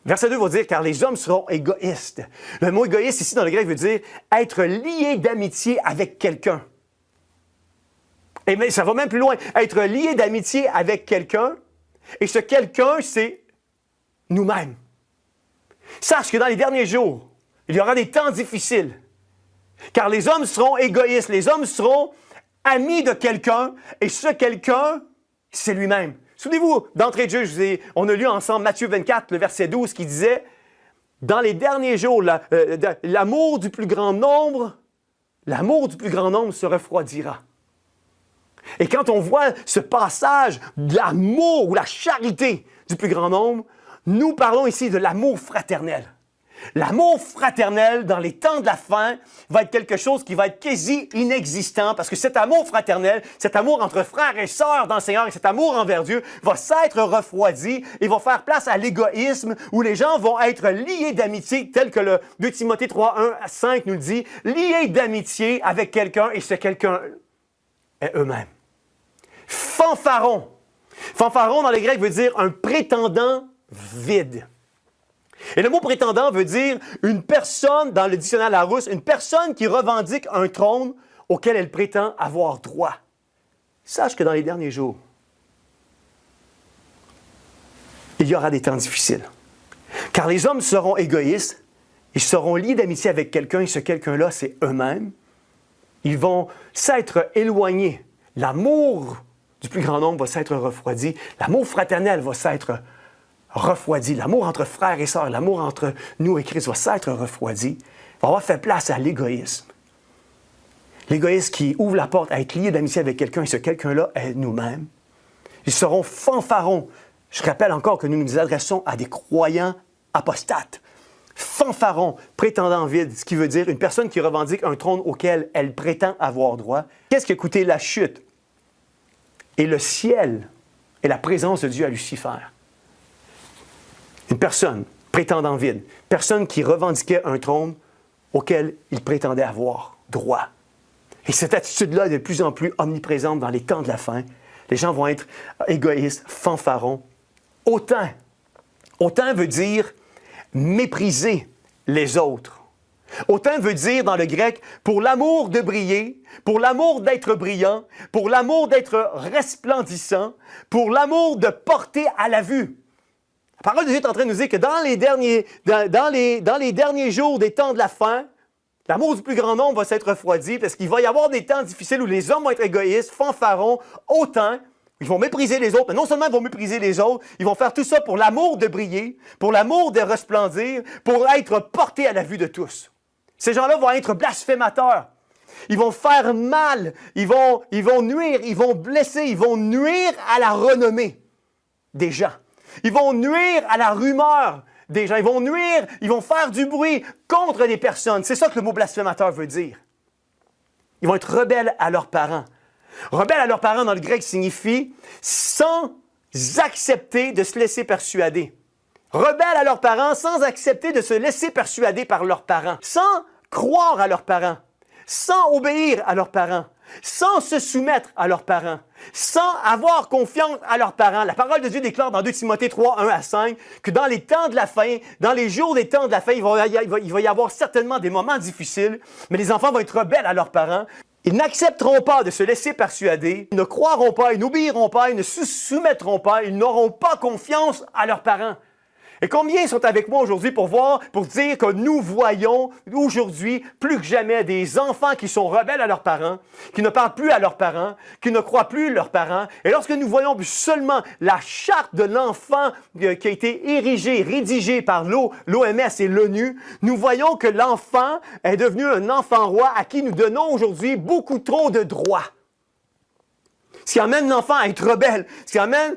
Verset 2 va dire « Car les hommes seront égoïstes ». Le mot « égoïste » ici dans le grec veut dire être lié d'amitié avec quelqu'un. Et ça va même plus loin. Être lié d'amitié avec quelqu'un, et ce quelqu'un, c'est nous-mêmes. Sache que dans les derniers jours, il y aura des temps difficiles. Car les hommes seront égoïstes, les hommes seront ami de quelqu'un, et ce quelqu'un, c'est lui-même. Souvenez-vous, d'entrée de jeu, on a lu ensemble Matthieu 24, le verset 12, qui disait « Dans les derniers jours, l'amour du plus grand nombre se refroidira. » Et quand on voit ce passage de l'amour ou la charité du plus grand nombre, nous parlons ici de l'amour fraternel. L'amour fraternel, dans les temps de la fin, va être quelque chose qui va être quasi inexistant parce que cet amour fraternel, cet amour entre frères et sœurs dans le Seigneur et cet amour envers Dieu va s'être refroidi et va faire place à l'égoïsme où les gens vont être liés d'amitié, tel que le 2 Timothée 3, 1 à 5 nous le dit, liés d'amitié avec quelqu'un et ce quelqu'un est eux-mêmes. Fanfaron. Fanfaron, dans le grec, veut dire un prétendant vide. Et le mot prétendant veut dire une personne, dans le dictionnaire Larousse, une personne qui revendique un trône auquel elle prétend avoir droit. Sache que dans les derniers jours, il y aura des temps difficiles. Car les hommes seront égoïstes, ils seront liés d'amitié avec quelqu'un et ce quelqu'un-là, c'est eux-mêmes. Ils vont s'être éloignés. L'amour du plus grand nombre va s'être refroidi. L'amour fraternel va s'être refroidi. L'amour entre frères et sœurs, l'amour entre nous et Christ va s'être refroidi. Va avoir fait place à l'égoïsme. L'égoïsme qui ouvre la porte à être lié d'amitié avec quelqu'un et ce quelqu'un-là est nous-mêmes. Ils seront fanfarons. Je rappelle encore que nous nous adressons à des croyants apostates. Fanfaron, prétendant vide, ce qui veut dire une personne qui revendique un trône auquel elle prétend avoir droit. Qu'est-ce qui a coûté la chute et le ciel et la présence de Dieu à Lucifer? Une personne prétendant vide, personne qui revendiquait un trône auquel il prétendait avoir droit. Et cette attitude-là est de plus en plus omniprésente dans les temps de la fin. Les gens vont être égoïstes, fanfarons. Autant veut dire mépriser les autres. Autant veut dire dans le grec, pour l'amour de briller, pour l'amour d'être brillant, pour l'amour d'être resplendissant, pour l'amour de porter à la vue. La parole de Dieu est en train de nous dire que dans les derniers jours des temps de la fin, l'amour du plus grand nombre va s'être refroidi parce qu'il va y avoir des temps difficiles où les hommes vont être égoïstes, fanfarons, autant. Ils vont mépriser les autres, mais non seulement ils vont mépriser les autres, ils vont faire tout ça pour l'amour de briller, pour l'amour de resplendir, pour être portés à la vue de tous. Ces gens-là vont être blasphémateurs. Ils vont faire mal, ils vont nuire, ils vont blesser, ils vont nuire à la renommée des gens. Ils vont nuire à la rumeur des gens. Ils vont nuire, ils vont faire du bruit contre les personnes. C'est ça que le mot blasphémateur veut dire. Ils vont être rebelles à leurs parents. Rebelles à leurs parents dans le grec signifie sans accepter de se laisser persuader. Rebelles à leurs parents sans accepter de se laisser persuader par leurs parents. Sans croire à leurs parents. Sans obéir à leurs parents. Sans se soumettre à leurs parents, sans avoir confiance à leurs parents. La parole de Dieu déclare dans 2 Timothée 3, 1 à 5, que dans les temps de la fin, dans les jours des temps de la fin, il va y avoir certainement des moments difficiles, mais les enfants vont être rebelles à leurs parents. Ils n'accepteront pas de se laisser persuader, ils ne croiront pas, ils n'obéiront pas, ils ne se soumettront pas, ils n'auront pas confiance à leurs parents. Et combien sont avec moi aujourd'hui pour dire que nous voyons aujourd'hui plus que jamais des enfants qui sont rebelles à leurs parents, qui ne parlent plus à leurs parents, qui ne croient plus leurs parents. Et lorsque nous voyons seulement la charte de l'enfant qui a été érigée, rédigée par l'OMS et l'ONU, nous voyons que l'enfant est devenu un enfant roi à qui nous donnons aujourd'hui beaucoup trop de droits. Ce qui amène l'enfant à être rebelle, ce qui amène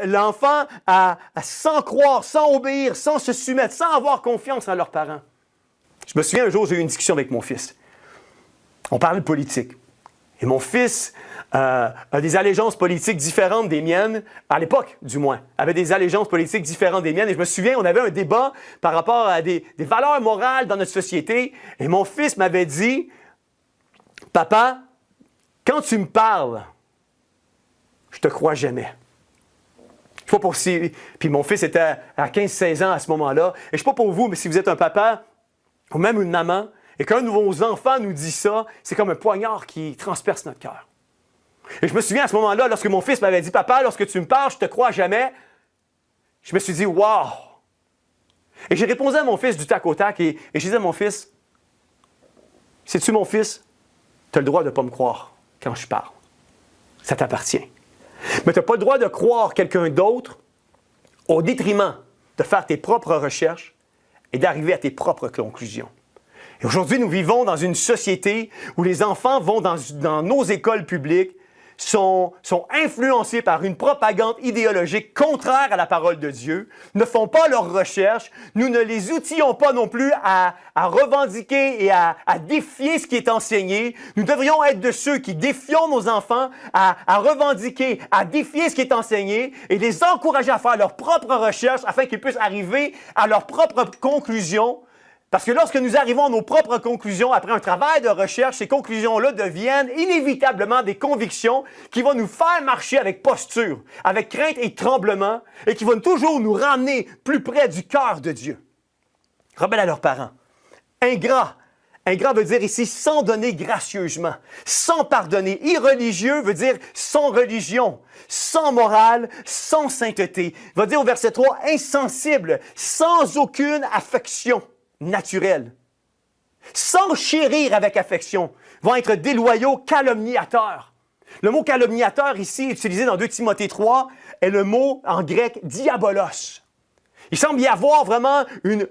l'enfant à sans croire, sans obéir, sans se soumettre, sans avoir confiance en leurs parents. Je me souviens un jour, j'ai eu une discussion avec mon fils. On parlait de politique. Et mon fils a des allégeances politiques différentes des miennes, à l'époque du moins, avait des allégeances politiques différentes des miennes. Et je me souviens, on avait un débat par rapport à des valeurs morales dans notre société. Et mon fils m'avait dit, « Papa, quand tu me parles, je te crois jamais. » Je sais pas pour si... Puis mon fils était à 15-16 ans à ce moment-là. Et je sais pas pour vous, mais si vous êtes un papa ou même une maman et qu'un de vos enfants nous dit ça, c'est comme un poignard qui transperce notre cœur. Et je me souviens à ce moment-là, lorsque mon fils m'avait dit « Papa, lorsque tu me parles, je te crois jamais », je me suis dit « Wow! » Et j'ai répondu à mon fils du tac au tac et je disais à mon fils « Sais-tu mon fils, tu as le droit de ne pas me croire. quand je parle. Ça t'appartient. Mais tu n'as pas le droit de croire quelqu'un d'autre au détriment de faire tes propres recherches et d'arriver à tes propres conclusions. Et aujourd'hui, nous vivons dans une société où les enfants vont dans nos écoles publiques, sont influencés par une propagande idéologique contraire à la parole de Dieu, ne font pas leurs recherches, nous ne les outillons pas non plus à revendiquer et à défier ce qui est enseigné. Nous devrions être de ceux qui défions nos enfants à revendiquer, à défier ce qui est enseigné et les encourager à faire leurs propres recherches afin qu'ils puissent arriver à leurs propres conclusions. Parce que lorsque nous arrivons à nos propres conclusions après un travail de recherche, ces conclusions-là deviennent inévitablement des convictions qui vont nous faire marcher avec posture, avec crainte et tremblement, et qui vont toujours nous ramener plus près du cœur de Dieu. Rebelles à leurs parents. Ingrat. Ingrat veut dire ici sans donner gracieusement, sans pardonner. Irreligieux veut dire sans religion, sans morale, sans sainteté. Il va dire au verset 3, insensible, sans aucune affection naturel, sans chérir avec affection, vont être déloyaux, calomniateurs. Le mot calomniateur ici, utilisé dans 2 Timothée 3, est le mot en grec diabolos. Il semble y avoir vraiment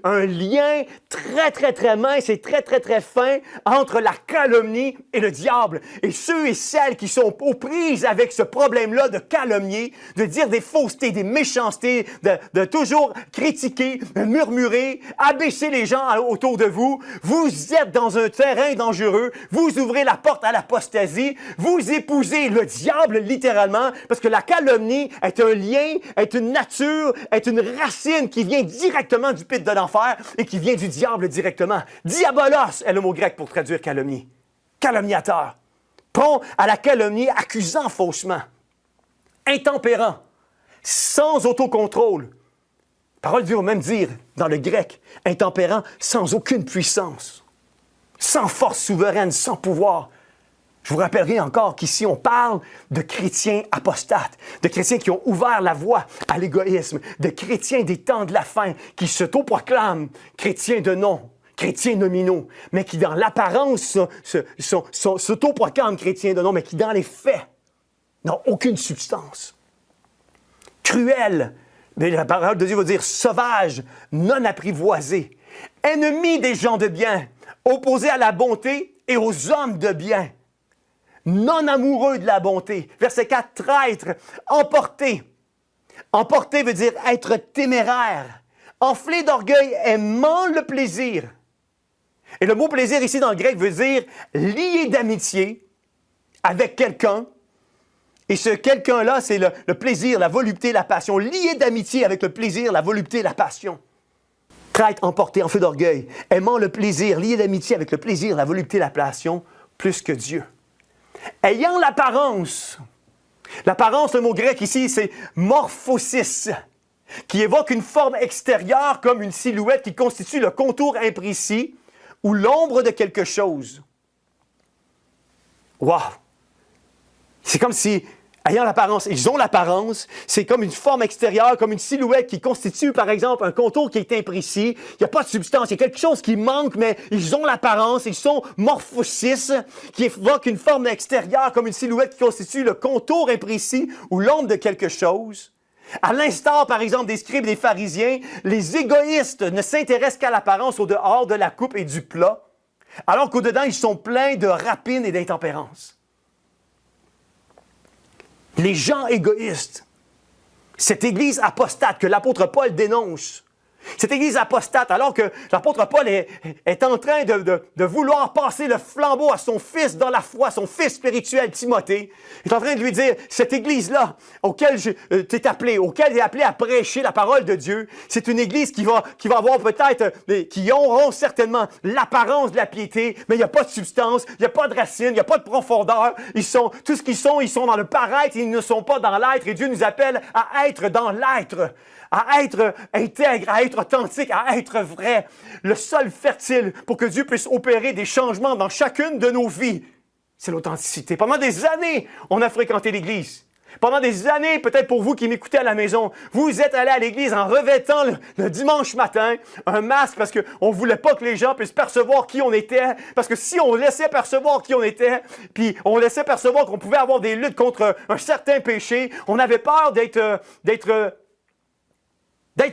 un lien très mince et très fin entre la calomnie et le diable. Et ceux et celles qui sont aux prises avec ce problème-là de calomnier, de dire des faussetés, des méchancetés, de toujours critiquer, de murmurer, abaisser les gens autour de vous, vous êtes dans un terrain dangereux, vous ouvrez la porte à l'apostasie, vous épousez le diable littéralement, parce que la calomnie est un lien, est une nature, est une racine qui vient directement du pit de l'enfer et qui vient du diable directement. Diabolos est le mot grec pour traduire calomnie. Calomniateur. Prompt à la calomnie, accusant faussement. Intempérant. Sans autocontrôle. La parole de Dieu va même dire, dans le grec, intempérant, sans aucune puissance. Sans force souveraine, sans pouvoir. Je vous rappellerai encore qu'ici, on parle de chrétiens apostates, de chrétiens qui ont ouvert la voie à l'égoïsme, de chrétiens des temps de la fin, qui s'autoproclament chrétiens de nom, chrétiens nominaux, mais qui dans l'apparence s'autoproclament chrétiens de nom, mais qui dans les faits n'ont aucune substance. Cruel, mais la parole de Dieu va dire sauvage, non apprivoisé, ennemi des gens de bien, opposé à la bonté et aux hommes de bien. Non amoureux de la bonté. Verset 4, traître, emporté. Emporté veut dire être téméraire. Enflé d'orgueil, aimant le plaisir. Et le mot plaisir ici dans le grec veut dire lié d'amitié avec quelqu'un. Et ce quelqu'un-là, c'est le plaisir, la volupté, la passion. Lié d'amitié avec le plaisir, la volupté, la passion. Traître, emporté, enflé d'orgueil, aimant le plaisir, lié d'amitié avec le plaisir, la volupté, la passion, plus que Dieu. Ayant l'apparence, le mot grec ici, c'est morphosis, qui évoque une forme extérieure comme une silhouette qui constitue le contour imprécis ou l'ombre de quelque chose. Wow! C'est comme si, ayant l'apparence, ils ont l'apparence, c'est comme une forme extérieure, comme une silhouette qui constitue, par exemple, un contour qui est imprécis. Il n'y a pas de substance, il y a quelque chose qui manque, mais ils ont l'apparence, ils sont morphosis, qui évoque une forme extérieure, comme une silhouette qui constitue le contour imprécis ou l'ombre de quelque chose. À l'instar, par exemple, des scribes et des pharisiens, les égoïstes ne s'intéressent qu'à l'apparence au dehors de la coupe et du plat, alors qu'au-dedans, ils sont pleins de rapine et d'intempérance. Les gens égoïstes, cette église apostate que l'apôtre Paul dénonce, cette église apostate, alors que l'apôtre Paul est en train de vouloir passer le flambeau à son fils dans la foi, son fils spirituel Timothée, il est en train de lui dire, cette église-là, auquel tu es appelé, auquel tu es appelé à prêcher la parole de Dieu, c'est une église qui va avoir peut-être, qui auront certainement l'apparence de la piété, mais il n'y a pas de substance, il n'y a pas de racine, il n'y a pas de profondeur, tout ce qu'ils sont dans le paraître, ils ne sont pas dans l'être, et Dieu nous appelle à être dans l'être, à être intègre, à être authentique, à être vrai. Le sol fertile pour que Dieu puisse opérer des changements dans chacune de nos vies, c'est l'authenticité. Pendant des années, on a fréquenté l'Église. Pendant des années, peut-être pour vous qui m'écoutez à la maison, vous êtes allé à l'église en revêtant le dimanche matin un masque parce qu'on ne voulait pas que les gens puissent percevoir qui on était. Parce que si on laissait percevoir qui on était, puis on laissait percevoir qu'on pouvait avoir des luttes contre un certain péché, on avait peur d'être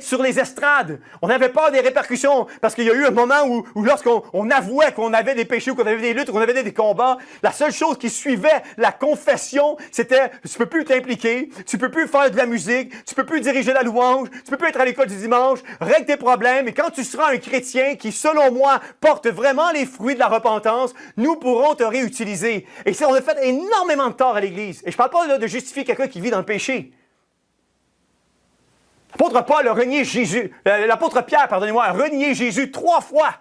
sur les estrades. On avait peur des répercussions parce qu'il y a eu un moment où lorsqu'on avouait qu'on avait des péchés ou qu'on avait des luttes ou qu'on avait des combats, la seule chose qui suivait la confession, c'était « tu peux plus t'impliquer, tu peux plus faire de la musique, tu peux plus diriger la louange, tu peux plus être à l'école du dimanche, règle tes problèmes et quand tu seras un chrétien qui, selon moi, porte vraiment les fruits de la repentance, nous pourrons te réutiliser. » Et ça, on a fait énormément de tort à l'Église. Et je parle pas là, de justifier quelqu'un qui vit dans le péché. L'apôtre Paul a renié Jésus, l'apôtre Pierre, pardonnez-moi, a renié Jésus 3 fois.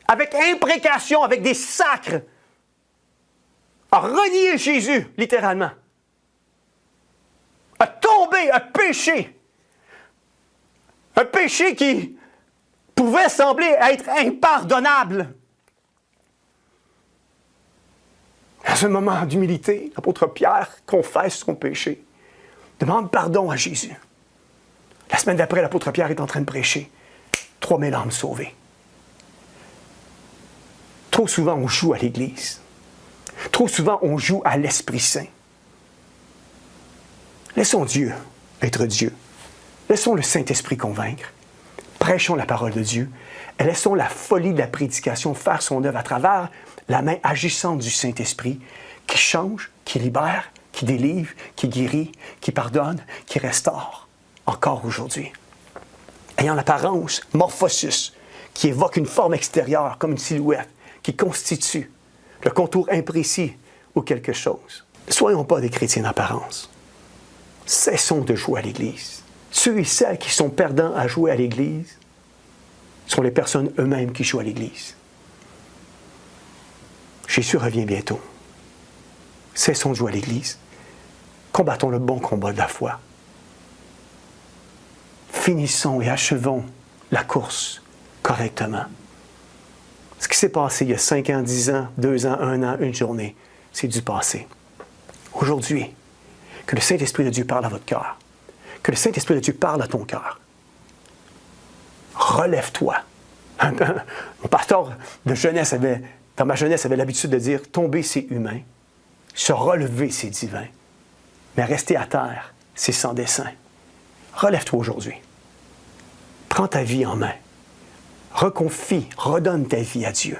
Avec imprécation, avec des sacres. A renié Jésus, littéralement. A tombé, a péché. Un péché qui pouvait sembler être impardonnable. Dans un moment d'humilité, l'apôtre Pierre confesse son péché. Demande pardon à Jésus. La semaine d'après, l'apôtre Pierre est en train de prêcher. 3000 âmes sauvées. Trop souvent, on joue à l'Église. Trop souvent, on joue à l'Esprit Saint. Laissons Dieu être Dieu. Laissons le Saint-Esprit convaincre. Prêchons la parole de Dieu. Et laissons la folie de la prédication faire son œuvre à travers la main agissante du Saint-Esprit qui change, qui libère, qui délivre, qui guérit, qui pardonne, qui restaure, encore aujourd'hui. Ayant l'apparence, morphosis, qui évoque une forme extérieure, comme une silhouette, qui constitue le contour imprécis ou quelque chose. Ne soyons pas des chrétiens d'apparence. Cessons de jouer à l'Église. Ceux et celles qui sont perdants à jouer à l'Église sont les personnes eux-mêmes qui jouent à l'Église. Jésus revient bientôt. Cessons de jouer à l'Église. Combattons le bon combat de la foi. Finissons et achevons la course correctement. Ce qui s'est passé il y a 5 ans, 10 ans, 2 ans, 1 an, une journée, c'est du passé. Aujourd'hui, que le Saint-Esprit de Dieu parle à votre cœur. Que le Saint-Esprit de Dieu parle à ton cœur. Relève-toi. Mon pasteur de jeunesse dans ma jeunesse, avait l'habitude de dire « tomber, c'est humain. Se relever, c'est divin. Mais rester à terre, c'est sans dessein. » Relève-toi aujourd'hui. Prends ta vie en main. Reconfie, redonne ta vie à Dieu.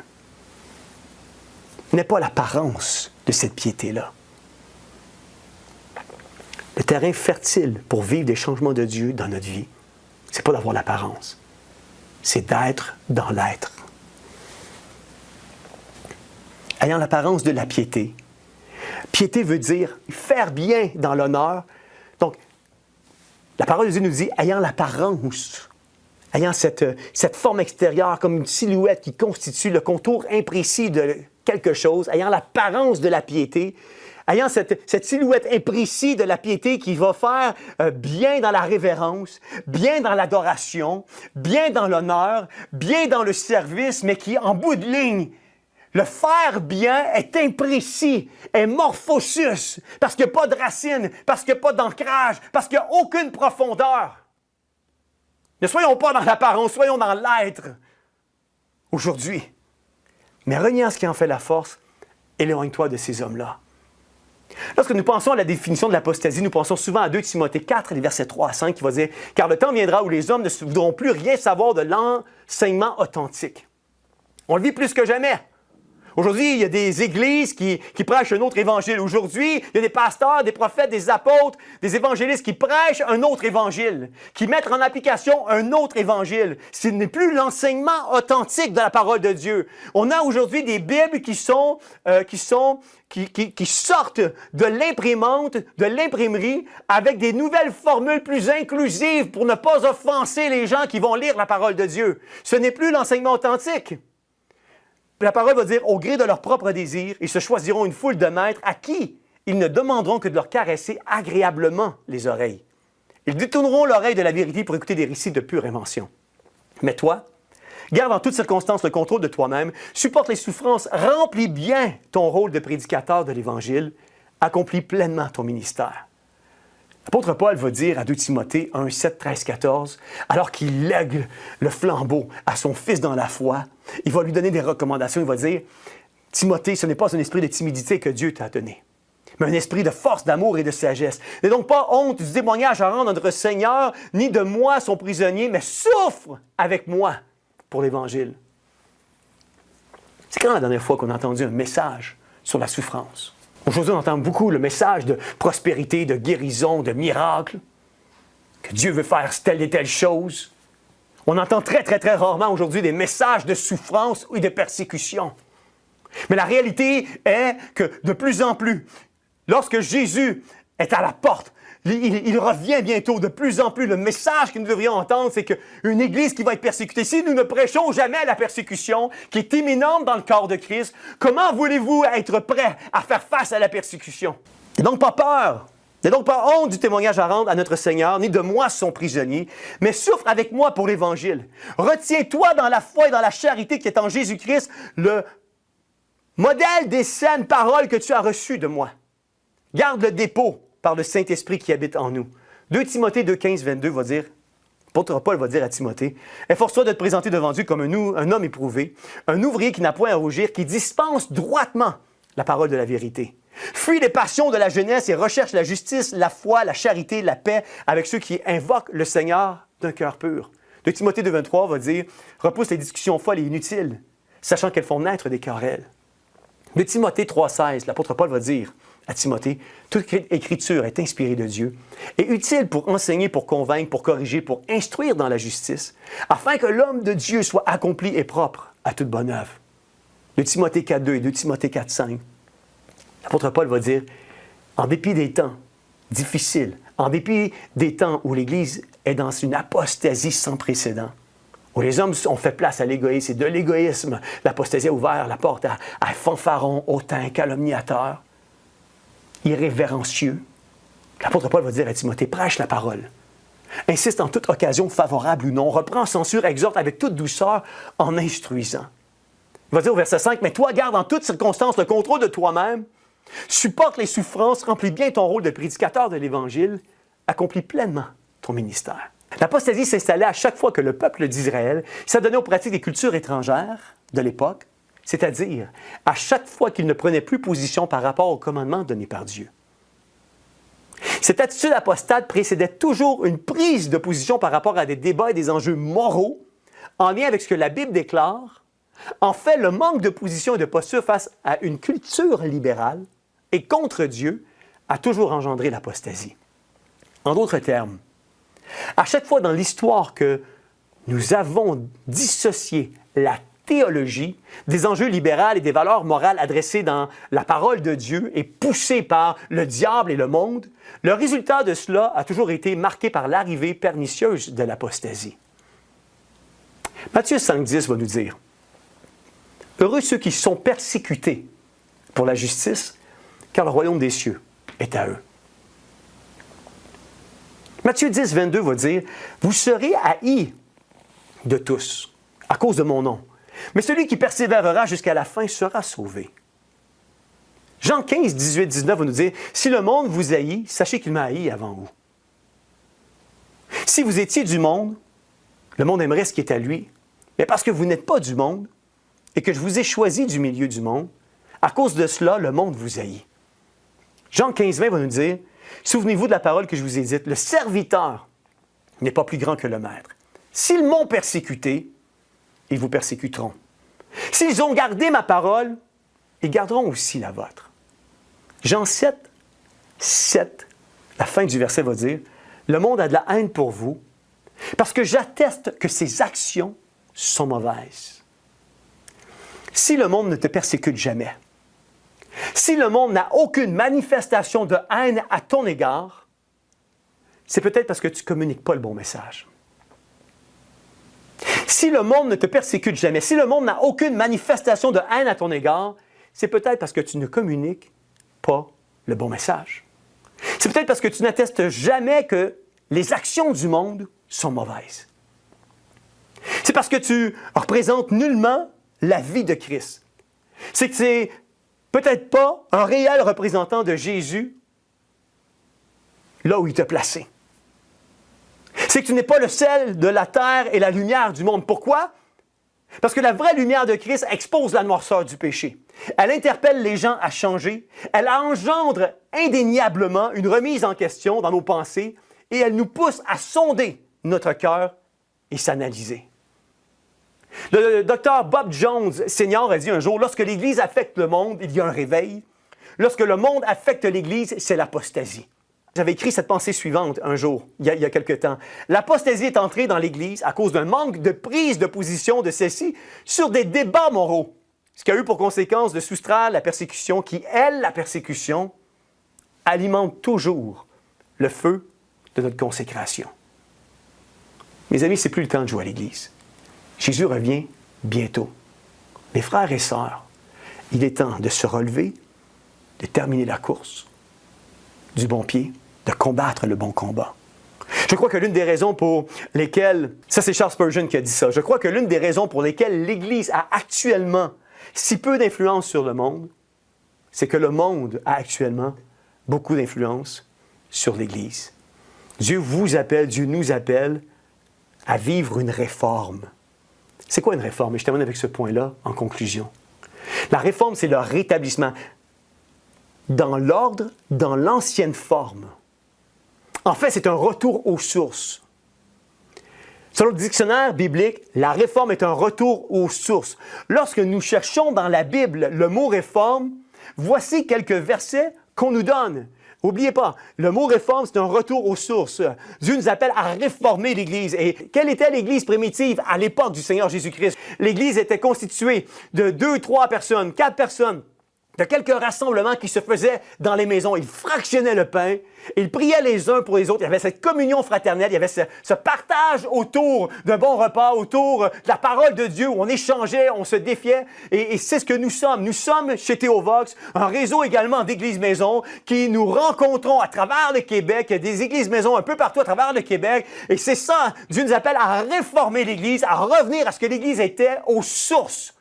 N'aie pas l'apparence de cette piété-là. Le terrain fertile pour vivre des changements de Dieu dans notre vie, c'est pas d'avoir l'apparence. C'est d'être dans l'être. Ayant l'apparence de la piété. Piété veut dire faire bien dans l'honneur. Donc, la parole de Dieu nous dit, ayant l'apparence, ayant cette forme extérieure comme une silhouette qui constitue le contour imprécis de quelque chose, ayant l'apparence de la piété, ayant cette silhouette imprécise de la piété qui va faire bien dans la révérence, bien dans l'adoration, bien dans l'honneur, bien dans le service, mais qui, en bout de ligne, le faire bien est imprécis, est morphosus, parce qu'il n'y a pas de racine, parce qu'il n'y a pas d'ancrage, parce qu'il n'y a aucune profondeur. Ne soyons pas dans l'apparence, soyons dans l'être aujourd'hui. Mais reniant ce qui en fait la force, éloigne-toi de ces hommes-là. Lorsque nous pensons à la définition de l'apostasie, nous pensons souvent à 2 Timothée 4, les versets 3 à 5, qui va dire « Car le temps viendra où les hommes ne voudront plus rien savoir de l'enseignement authentique. » On le vit plus que jamais. Aujourd'hui, il y a des églises qui prêchent un autre évangile. Aujourd'hui, il y a des pasteurs, des prophètes, des apôtres, des évangélistes qui prêchent un autre évangile, qui mettent en application un autre évangile. Ce n'est plus l'enseignement authentique de la parole de Dieu. On a aujourd'hui des Bibles qui sortent de l'imprimante, de l'imprimerie, avec des nouvelles formules plus inclusives pour ne pas offenser les gens qui vont lire la parole de Dieu. Ce n'est plus l'enseignement authentique. La parole va dire, au gré de leurs propres désirs, ils se choisiront une foule de maîtres à qui ils ne demanderont que de leur caresser agréablement les oreilles. Ils détourneront l'oreille de la vérité pour écouter des récits de pure invention. Mais toi, garde en toutes circonstances le contrôle de toi-même, supporte les souffrances, remplis bien ton rôle de prédicateur de l'Évangile, accomplis pleinement ton ministère. L'apôtre Paul va dire à 2 Timothée 1, 7, 13, 14, alors qu'il lègue le flambeau à son fils dans la foi, il va lui donner des recommandations. Il va dire, Timothée, ce n'est pas un esprit de timidité que Dieu t'a donné, mais un esprit de force, d'amour et de sagesse. N'aie donc pas honte du témoignage à rendre à notre Seigneur, ni de moi, son prisonnier, mais souffre avec moi pour l'Évangile. C'est quand la dernière fois qu'on a entendu un message sur la souffrance? Aujourd'hui, on entend beaucoup le message de prospérité, de guérison, de miracle, que Dieu veut faire telle et telle chose. On entend très, très, très rarement aujourd'hui des messages de souffrance et de persécution. Mais la réalité est que de plus en plus, lorsque Jésus est à la porte, il revient bientôt. De plus en plus, le message que nous devrions entendre, c'est qu'une Église qui va être persécutée, si nous ne prêchons jamais la persécution, qui est imminente dans le corps de Christ, comment voulez-vous être prêts à faire face à la persécution? N'ayez donc pas peur. N'ayez donc pas honte du témoignage à rendre à notre Seigneur, ni de moi son prisonnier, mais souffre avec moi pour l'Évangile. Retiens-toi dans la foi et dans la charité qui est en Jésus-Christ, le modèle des saines paroles que tu as reçues de moi. Garde le dépôt par le Saint-Esprit qui habite en nous. 2 Timothée 2, 15, 22 va dire, l'apôtre Paul va dire à Timothée, « Efforce-toi de te présenter devant Dieu comme un homme éprouvé, un ouvrier qui n'a point à rougir, qui dispense droitement la parole de la vérité. Fuis les passions de la jeunesse et recherche la justice, la foi, la charité, la paix avec ceux qui invoquent le Seigneur d'un cœur pur. » 2 Timothée 2, 23 va dire, « Repousse les discussions folles et inutiles, sachant qu'elles font naître des querelles. » 2 Timothée 3, 16, l'apôtre Paul va dire à Timothée, « Toute écriture est inspirée de Dieu et utile pour enseigner, pour convaincre, pour corriger, pour instruire dans la justice, afin que l'homme de Dieu soit accompli et propre à toute bonne œuvre. » 2 Timothée 4, 2 et 2 Timothée 4, 5, l'apôtre Paul va dire, « En dépit des temps difficiles, en dépit des temps où l'Église est dans une apostasie sans précédent, où les hommes ont fait place à l'égoïsme, et de l'égoïsme, l'apostasie a ouvert la porte à fanfarons, hautains, calomniateurs, irrévérencieux. » L'apôtre Paul va dire à Timothée, prêche la parole. Insiste en toute occasion, favorable ou non. Reprends, censure, exhorte avec toute douceur en instruisant. Il va dire au verset 5, mais toi, garde en toutes circonstances le contrôle de toi-même, supporte les souffrances, remplis bien ton rôle de prédicateur de l'Évangile, accomplis pleinement ton ministère. L'apostasie s'installait à chaque fois que le peuple d'Israël s'adonnait aux pratiques des cultures étrangères de l'époque, c'est-à-dire à chaque fois qu'il ne prenait plus position par rapport aux commandements donnés par Dieu. Cette attitude apostate précédait toujours une prise de position par rapport à des débats et des enjeux moraux en lien avec ce que la Bible déclare. En fait, le manque de position et de posture face à une culture libérale et contre Dieu a toujours engendré l'apostasie. En d'autres termes, à chaque fois dans l'histoire que nous avons dissocié la théologie des enjeux libéraux et des valeurs morales adressées dans la parole de Dieu et poussées par le diable et le monde, le résultat de cela a toujours été marqué par l'arrivée pernicieuse de l'apostasie. Matthieu 5,10 va nous dire « Heureux ceux qui sont persécutés pour la justice, car le royaume des cieux est à eux. » Matthieu 10, 22 va dire « Vous serez haïs de tous à cause de mon nom, mais celui qui persévérera jusqu'à la fin sera sauvé. » Jean 15, 18, 19 va nous dire « Si le monde vous haït, sachez qu'il m'a haï avant vous. Si vous étiez du monde, le monde aimerait ce qui est à lui, mais parce que vous n'êtes pas du monde et que je vous ai choisi du milieu du monde, à cause de cela, le monde vous haït. » Jean 15, 20 va nous dire « Souvenez-vous de la parole que je vous ai dite, le serviteur n'est pas plus grand que le maître. S'ils m'ont persécuté, ils vous persécuteront. S'ils ont gardé ma parole, ils garderont aussi la vôtre. » Jean 7, 7, la fin du verset va dire « Le monde a de la haine pour vous, parce que j'atteste que ses actions sont mauvaises. » Si le monde ne te persécute jamais, si le monde n'a aucune manifestation de haine à ton égard, c'est peut-être parce que tu ne communiques pas le bon message. Si le monde ne te persécute jamais, si le monde n'a aucune manifestation de haine à ton égard, c'est peut-être parce que tu ne communiques pas le bon message. C'est peut-être parce que tu n'attestes jamais que les actions du monde sont mauvaises. C'est parce que tu représentes nullement la vie de Christ. C'est peut-être pas un réel représentant de Jésus là où il t'a placé. C'est que tu n'es pas le sel de la terre et la lumière du monde. Pourquoi? Parce que la vraie lumière de Christ expose la noirceur du péché. Elle interpelle les gens à changer. Elle engendre indéniablement une remise en question dans nos pensées et elle nous pousse à sonder notre cœur et s'analyser. Le docteur Bob Jones Senior a dit un jour, lorsque l'Église affecte le monde, il y a un réveil. Lorsque le monde affecte l'Église, c'est l'apostasie. J'avais écrit cette pensée suivante un jour, il y a quelque temps. L'apostasie est entrée dans l'Église à cause d'un manque de prise de position de celle-ci sur des débats moraux, ce qui a eu pour conséquence de soustraire la persécution qui, elle, la persécution, alimente toujours le feu de notre consécration. Mes amis, c'est plus le temps de jouer à l'Église. Jésus revient bientôt. Mes frères et sœurs, il est temps de se relever, de terminer la course du bon pied, de combattre le bon combat. Je crois que l'une des raisons pour lesquelles, ça c'est Charles Spurgeon qui a dit ça, je crois que l'une des raisons pour lesquelles l'Église a actuellement si peu d'influence sur le monde, c'est que le monde a actuellement beaucoup d'influence sur l'Église. Dieu vous appelle, Dieu nous appelle à vivre une réforme. C'est quoi une réforme? Et je termine avec ce point-là en conclusion. La réforme, c'est le rétablissement dans l'ordre, dans l'ancienne forme. En fait, c'est un retour aux sources. Selon le dictionnaire biblique, la réforme est un retour aux sources. Lorsque nous cherchons dans la Bible le mot réforme, voici quelques versets qu'on nous donne. N'oubliez pas, le mot réforme, c'est un retour aux sources. Dieu nous appelle à réformer l'Église. Et quelle était l'Église primitive à l'époque du Seigneur Jésus-Christ? L'Église était constituée de 2, 3 personnes, 4 personnes, de quelques rassemblements qui se faisaient dans les maisons. Ils fractionnaient le pain, ils priaient les uns pour les autres. Il y avait cette communion fraternelle, il y avait ce partage autour d'un bon repas, autour de la parole de Dieu, où on échangeait, on se défiait. Et c'est ce que nous sommes. Nous sommes chez Théovox, un réseau également d'églises-maisons qui nous rencontrons à travers le Québec. Il y a des églises-maisons un peu partout à travers le Québec. Et c'est ça, Dieu nous appelle à réformer l'Église, à revenir à ce que l'Église était aux sources.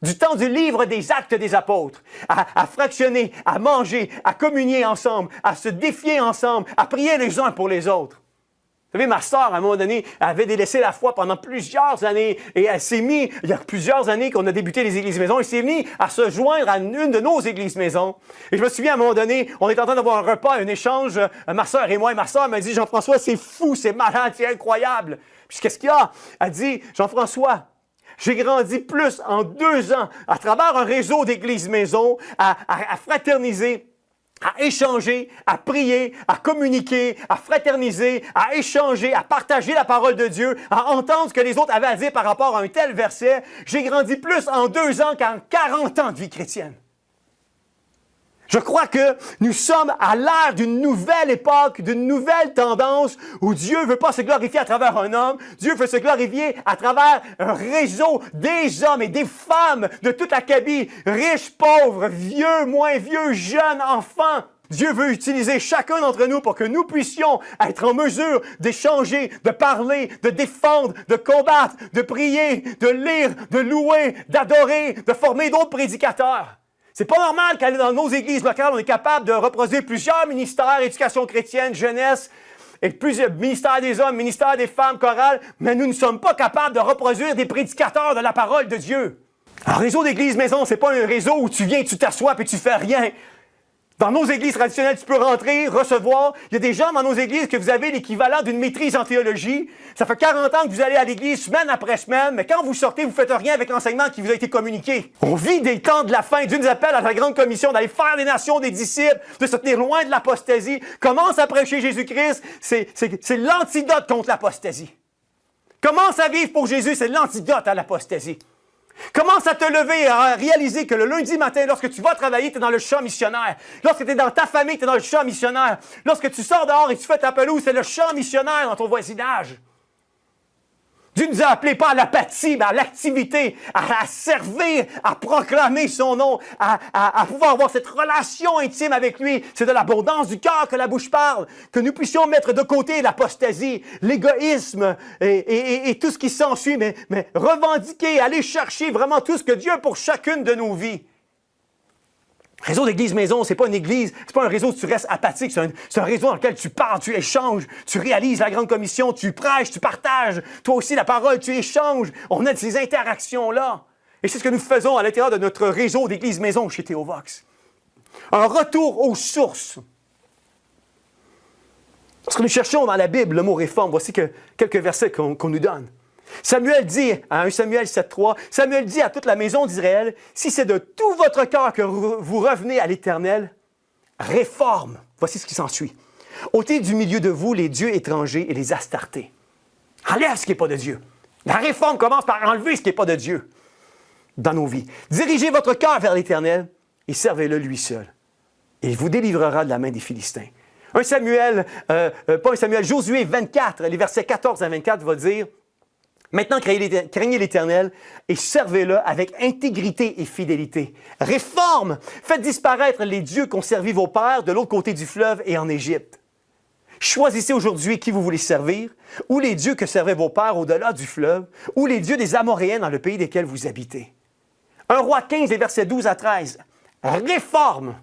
Du temps du livre des Actes des Apôtres, à fractionner, à manger, à communier ensemble, à se défier ensemble, à prier les uns pour les autres. Vous savez, ma sœur, à un moment donné, avait délaissé la foi pendant plusieurs années et elle s'est mise, il y a plusieurs années qu'on a débuté les églises-maisons, elle s'est mise à se joindre à une de nos églises-maisons. Et je me souviens, à un moment donné, on est en train d'avoir un repas, un échange, ma sœur et moi, et ma sœur m'a dit, Jean-François, c'est fou, c'est malade, c'est incroyable. Puis qu'est-ce qu'il y a? Elle dit, Jean-François, j'ai grandi plus en 2 ans à travers un réseau d'églises-maisons, à fraterniser, à échanger, à prier, à communiquer, à fraterniser, à échanger, à partager la parole de Dieu, à entendre ce que les autres avaient à dire par rapport à un tel verset. J'ai grandi plus en 2 ans qu'en 40 ans de vie chrétienne. Je crois que nous sommes à l'ère d'une nouvelle époque, d'une nouvelle tendance où Dieu veut pas se glorifier à travers un homme, Dieu veut se glorifier à travers un réseau des hommes et des femmes de toute la cabine, riches, pauvres, vieux, moins vieux, jeunes, enfants. Dieu veut utiliser chacun d'entre nous pour que nous puissions être en mesure d'échanger, de parler, de défendre, de combattre, de prier, de lire, de louer, d'adorer, de former d'autres prédicateurs. C'est pas normal qu'aller dans nos églises locales, on est capable de reproduire plusieurs ministères, éducation chrétienne, jeunesse, et plusieurs ministères des hommes, ministères des femmes, chorales, mais nous ne sommes pas capables de reproduire des prédicateurs de la parole de Dieu. Un réseau d'églises-maisons, c'est pas un réseau où tu viens, tu t'assois et tu fais rien. Dans nos églises traditionnelles, tu peux rentrer, recevoir. Il y a des gens dans nos églises que vous avez l'équivalent d'une maîtrise en théologie. Ça fait 40 ans que vous allez à l'église semaine après semaine, mais quand vous sortez, vous faites rien avec l'enseignement qui vous a été communiqué. On vit des temps de la fin. Dieu nous appelle à la grande commission d'aller faire des nations des disciples, de se tenir loin de l'apostasie. Commence à prêcher Jésus-Christ, c'est l'antidote contre l'apostasie. Commence à vivre pour Jésus, c'est l'antidote à l'apostasie. Commence à te lever et à réaliser que le lundi matin, lorsque tu vas travailler, tu es dans le champ missionnaire. Lorsque tu es dans ta famille, tu es dans le champ missionnaire. Lorsque tu sors dehors et tu fais ta pelouse, c'est le champ missionnaire dans ton voisinage. Dieu nous a appelés pas à l'apathie, mais à l'activité, à servir, à proclamer son nom, à pouvoir avoir cette relation intime avec lui. C'est de l'abondance du cœur que la bouche parle. Que nous puissions mettre de côté l'apostasie, l'égoïsme et tout ce qui s'ensuit, mais revendiquer, aller chercher vraiment tout ce que Dieu a pour chacune de nos vies. Réseau d'église maison, c'est pas une église, c'est pas un réseau où tu restes apathique, c'est un réseau dans lequel tu parles, tu échanges, tu réalises la grande commission, tu prêches, tu partages, toi aussi la parole, tu échanges. On a ces interactions-là. Et c'est ce que nous faisons à l'intérieur de notre réseau d'église maison chez Théovox. Un retour aux sources. Lorsque nous cherchons dans la Bible le mot réforme, voici quelques versets qu'on nous donne. Samuel dit, à 1 Samuel 7,3, Samuel dit à toute la maison d'Israël, si c'est de tout votre cœur que vous revenez à l'Éternel, réforme. Voici ce qui s'ensuit. Ôtez du milieu de vous les dieux étrangers et les astartés. Enlève ce qui n'est pas de Dieu. La réforme commence par enlever ce qui n'est pas de Dieu dans nos vies. Dirigez votre cœur vers l'Éternel et servez-le lui seul. Et il vous délivrera de la main des Philistins. Josué 24, les versets 14 à 24 va dire, maintenant, craignez l'Éternel et servez-le avec intégrité et fidélité. Réforme! Faites disparaître les dieux qu'ont servi vos pères de l'autre côté du fleuve et en Égypte. Choisissez aujourd'hui qui vous voulez servir, ou les dieux que servaient vos pères au-delà du fleuve, ou les dieux des Amoréens dans le pays desquels vous habitez. 1 Roi 15, les versets 12 à 13. Réforme!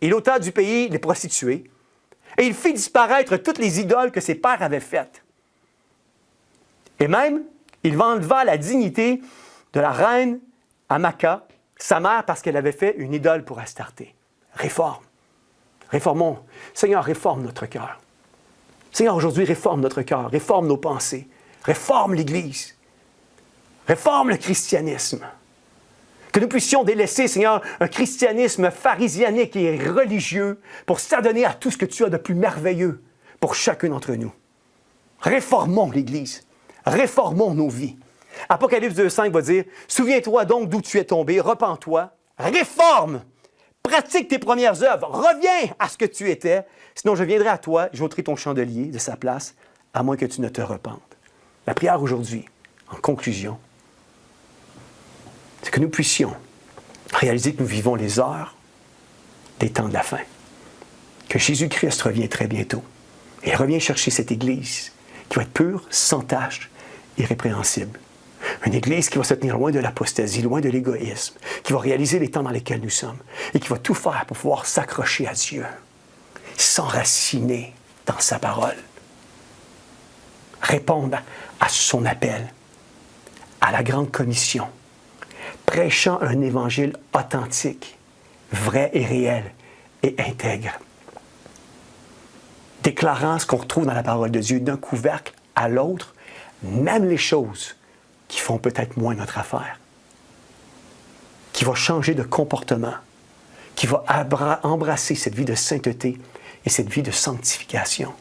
Il ôta du pays les prostituées, et il fit disparaître toutes les idoles que ses pères avaient faites. Et même, il enleva la dignité de la reine Amaka, sa mère, parce qu'elle avait fait une idole pour Astarté. Réforme. Réformons. Seigneur, réforme notre cœur. Seigneur, aujourd'hui, réforme notre cœur, réforme nos pensées, réforme l'Église, réforme le christianisme. Que nous puissions délaisser, Seigneur, un christianisme pharisianique et religieux pour s'adonner à tout ce que tu as de plus merveilleux pour chacun d'entre nous. Réformons l'Église. Réformons nos vies. Apocalypse 2,5 va dire, « Souviens-toi donc d'où tu es tombé, repens-toi, réforme, pratique tes premières œuvres, reviens à ce que tu étais, sinon je viendrai à toi, j'ôterai ton chandelier de sa place, à moins que tu ne te repentes. » La prière aujourd'hui, en conclusion, c'est que nous puissions réaliser que nous vivons les heures des temps de la fin, que Jésus-Christ revient très bientôt, et il revient chercher cette Église qui va être pure, sans tache, irrépréhensible. Une Église qui va se tenir loin de l'apostasie, loin de l'égoïsme, qui va réaliser les temps dans lesquels nous sommes et qui va tout faire pour pouvoir s'accrocher à Dieu, s'enraciner dans sa parole, répondre à son appel, à la grande commission, prêchant un évangile authentique, vrai et réel et intègre, déclarant ce qu'on retrouve dans la parole de Dieu d'un couvercle à l'autre, même les choses qui font peut-être moins notre affaire, qui va changer de comportement, qui va embrasser cette vie de sainteté et cette vie de sanctification.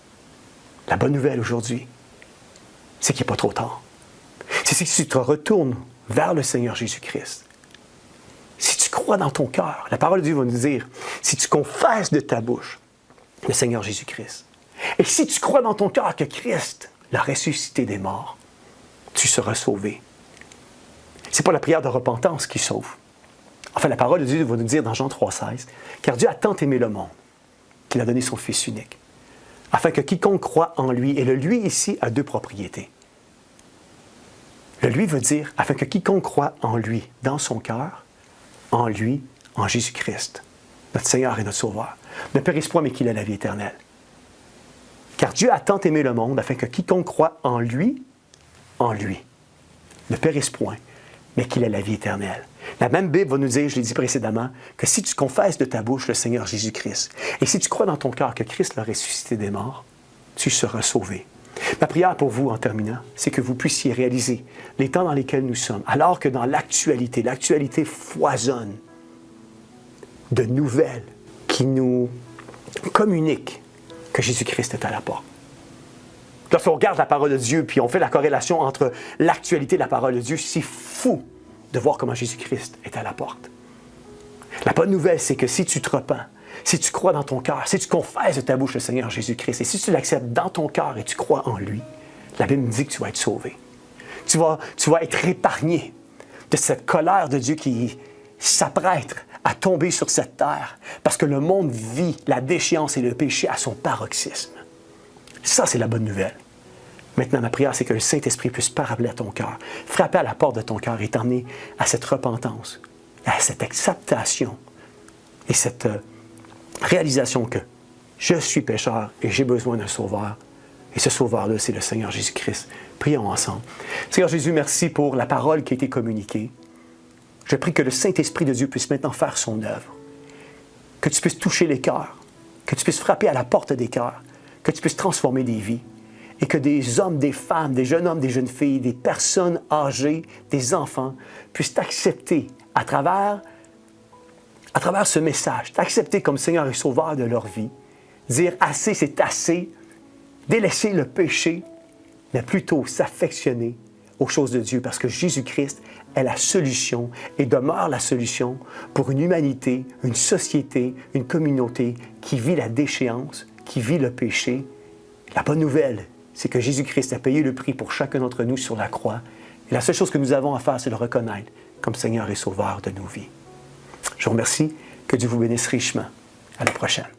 La bonne nouvelle aujourd'hui, c'est qu'il n'est pas trop tard. C'est que si tu te retournes vers le Seigneur Jésus-Christ, si tu crois dans ton cœur, la parole de Dieu va nous dire, si tu confesses de ta bouche le Seigneur Jésus-Christ, et si tu crois dans ton cœur que Christ l'a ressuscité des morts, tu seras sauvé. Ce n'est pas la prière de repentance qui sauve. Enfin, la parole de Dieu va nous dire dans Jean 3,16, « Car Dieu a tant aimé le monde qu'il a donné son Fils unique, afin que quiconque croit en lui, et le lui ici a deux propriétés. Le lui veut dire, afin que quiconque croit en lui, dans son cœur, en lui, en Jésus-Christ, notre Seigneur et notre Sauveur, ne périsse point, mais qu'il ait la vie éternelle. Car Dieu a tant aimé le monde, afin que quiconque croit en lui, ne périsse point, mais qu'il ait la vie éternelle. La même Bible va nous dire, je l'ai dit précédemment, que si tu confesses de ta bouche le Seigneur Jésus-Christ, et si tu crois dans ton cœur que Christ l'a ressuscité des morts, tu seras sauvé. Ma prière pour vous, en terminant, c'est que vous puissiez réaliser les temps dans lesquels nous sommes, alors que dans l'actualité foisonne de nouvelles qui nous communiquent que Jésus-Christ est à la porte. Lorsqu'on regarde la parole de Dieu, puis on fait la corrélation entre l'actualité et la parole de Dieu, c'est fou de voir comment Jésus-Christ est à la porte. La bonne nouvelle, c'est que si tu te repens, si tu crois dans ton cœur, si tu confesses de ta bouche le Seigneur Jésus-Christ, et si tu l'acceptes dans ton cœur et tu crois en lui, la Bible nous dit que tu vas être sauvé. Tu vas être épargné de cette colère de Dieu qui s'apprête à tomber sur cette terre, parce que le monde vit la déchéance et le péché à son paroxysme. Ça, c'est la bonne nouvelle. Maintenant, ma prière, c'est que le Saint-Esprit puisse parler à ton cœur, frapper à la porte de ton cœur et t'emmener à cette repentance, à cette acceptation et cette réalisation que je suis pécheur et j'ai besoin d'un sauveur. Et ce sauveur-là, c'est le Seigneur Jésus-Christ. Prions ensemble. Seigneur Jésus, merci pour la parole qui a été communiquée. Je prie que le Saint-Esprit de Dieu puisse maintenant faire son œuvre. Que tu puisses toucher les cœurs. Que tu puisses frapper à la porte des cœurs. Que tu puisses transformer des vies. Et que des hommes, des femmes, des jeunes hommes, des jeunes filles, des personnes âgées, des enfants puissent t'accepter à travers ce message, t'accepter comme Seigneur et Sauveur de leur vie. Dire assez, c'est assez. Délaisser le péché, mais plutôt s'affectionner aux choses de Dieu parce que Jésus-Christ est la solution et demeure la solution pour une humanité, une société, une communauté qui vit la déchéance, qui vit le péché. La bonne nouvelle, c'est que Jésus-Christ a payé le prix pour chacun d'entre nous sur la croix. Et la seule chose que nous avons à faire, c'est le reconnaître comme Seigneur et Sauveur de nos vies. Je vous remercie. Que Dieu vous bénisse richement. À la prochaine.